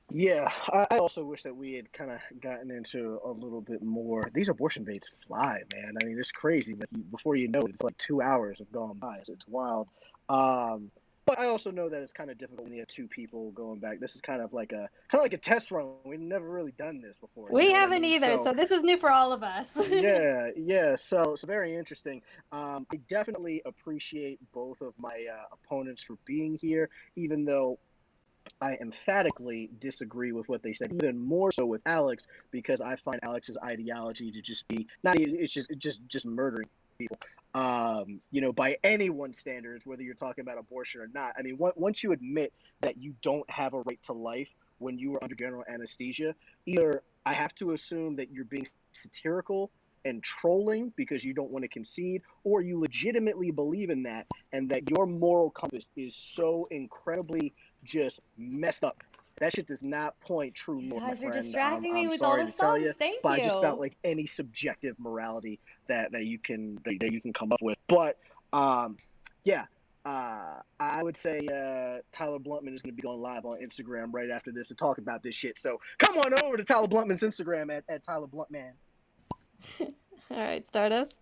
Yeah, I also wish that we had kind of gotten into a little bit more. These abortion debates fly, man. I mean, it's crazy. Like before you know it, it's like 2 hours have gone by. So it's wild. But I also know that it's kind of difficult when you have two people going back. This is kind of like a test run. We've never really done this before. We haven't either, so this is new for all of us. yeah. So very interesting. I definitely appreciate both of my opponents for being here, even though I emphatically disagree with what they said, even more so with Alex, because I find Alex's ideology to just be just murdering people. By anyone's standards, whether you're talking about abortion or not. I mean, once you admit that you don't have a right to life when you are under general anesthesia, either I have to assume that you're being satirical and trolling because you don't want to concede, or you legitimately believe in that, and that your moral compass is so incredibly just messed up. That shit does not point true You north, guys my are friend. distracting me I'm with all sorry the to tell songs. you, Thank but you. I just felt like any subjective morality that you can come up with. But I would say Tyler Bluntman is going to be going live on Instagram right after this to talk about this shit. So come on over to Tyler Bluntman's Instagram at Tyler Bluntman. All right, Stardust.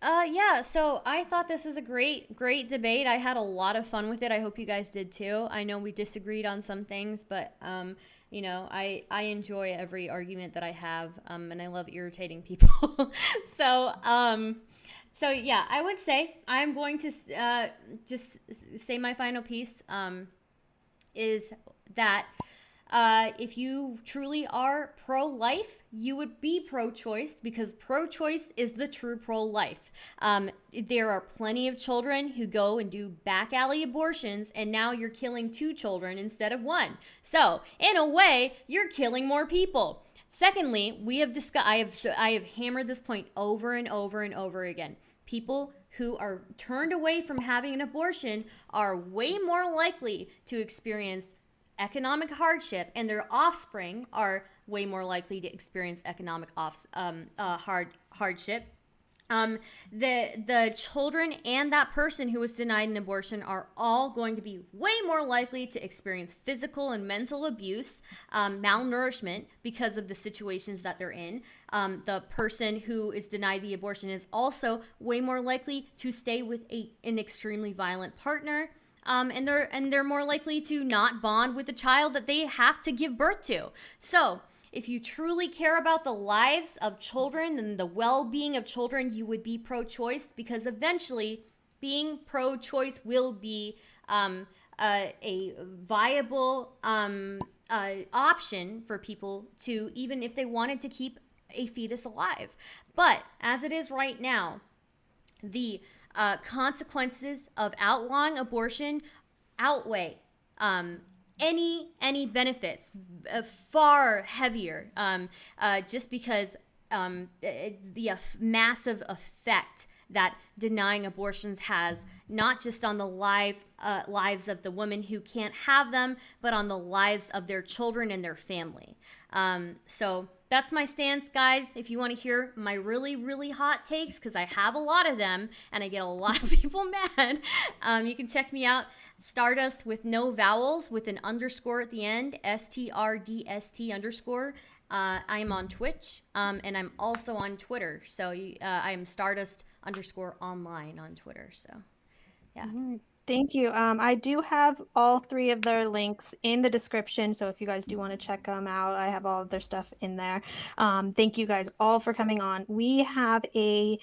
Yeah, so I thought this was a great debate. I had a lot of fun with it. I hope you guys did too. I know we disagreed on some things, but you know, I enjoy every argument that I have, and I love irritating people. so so yeah, I would say I'm going to just say my final piece is that if you truly are pro-life, you would be pro-choice, because pro-choice is the true pro-life. There are plenty of children who go and do back alley abortions, and now you're killing 2 children instead of 1. So, in a way, you're killing more people. Secondly, we have discussed. I have hammered this point over and over and over again. People who are turned away from having an abortion are way more likely to experience economic hardship, and their offspring are way more likely to experience economic hardship. The children and that person who was denied an abortion are all going to be way more likely to experience physical and mental abuse, malnourishment, because of the situations that they're in. The person who is denied the abortion is also way more likely to stay with an extremely violent partner. And they're more likely to not bond with the child that they have to give birth to. So, if you truly care about the lives of children and the well-being of children, you would be pro-choice, because eventually being pro-choice will be a viable option for people to, even if they wanted to keep a fetus alive. But as it is right now, the consequences of outlawing abortion outweigh any benefits, far heavier, just because the massive effect that denying abortions has, not just on the lives of the women who can't have them, but on the lives of their children and their family. So that's my stance, guys. If you want to hear my really, really hot takes, because I have a lot of them and I get a lot of people mad, you can check me out, Stardust with no vowels, with an underscore at the end, STRDST underscore. I am on Twitch, and I'm also on Twitter. So I am Stardust underscore online on Twitter. So yeah. Thank you. I do have all 3 of their links in the description, so if you guys do want to check them out, I have all of their stuff in there. Thank you guys all for coming on. We have a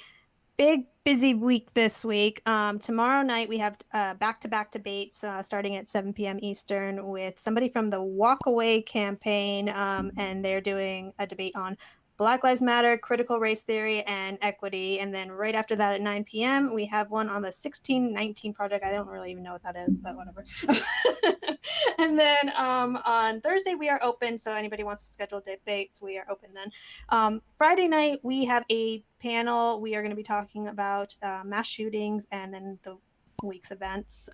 big, busy week this week. Tomorrow night we have back-to-back debates starting at 7 p.m. Eastern with somebody from the Walk Away campaign, and they're doing a debate on Black Lives Matter, critical race theory, and equity. And then right after that at 9 p.m., we have one on the 1619 Project. I don't really even know what that is, but whatever. And then on Thursday, we are open. So anybody wants to schedule debates, we are open then. Friday night, we have a panel. We are going to be talking about mass shootings and then the week's events.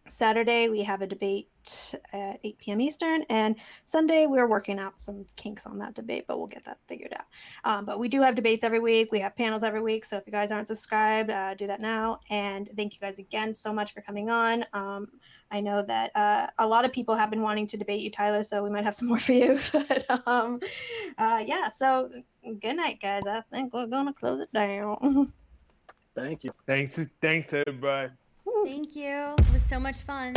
Saturday, we have a debate at 8 p.m. Eastern, and Sunday, we're working out some kinks on that debate, but we'll get that figured out. But we do have debates every week. We have panels every week, so if you guys aren't subscribed, do that now. And thank you guys again so much for coming on. I know that a lot of people have been wanting to debate you, Tyler, so we might have some more for you. But yeah, so good night, guys. I think we're going to close it down. Thank you. Thanks everybody. Thank you. It was so much fun.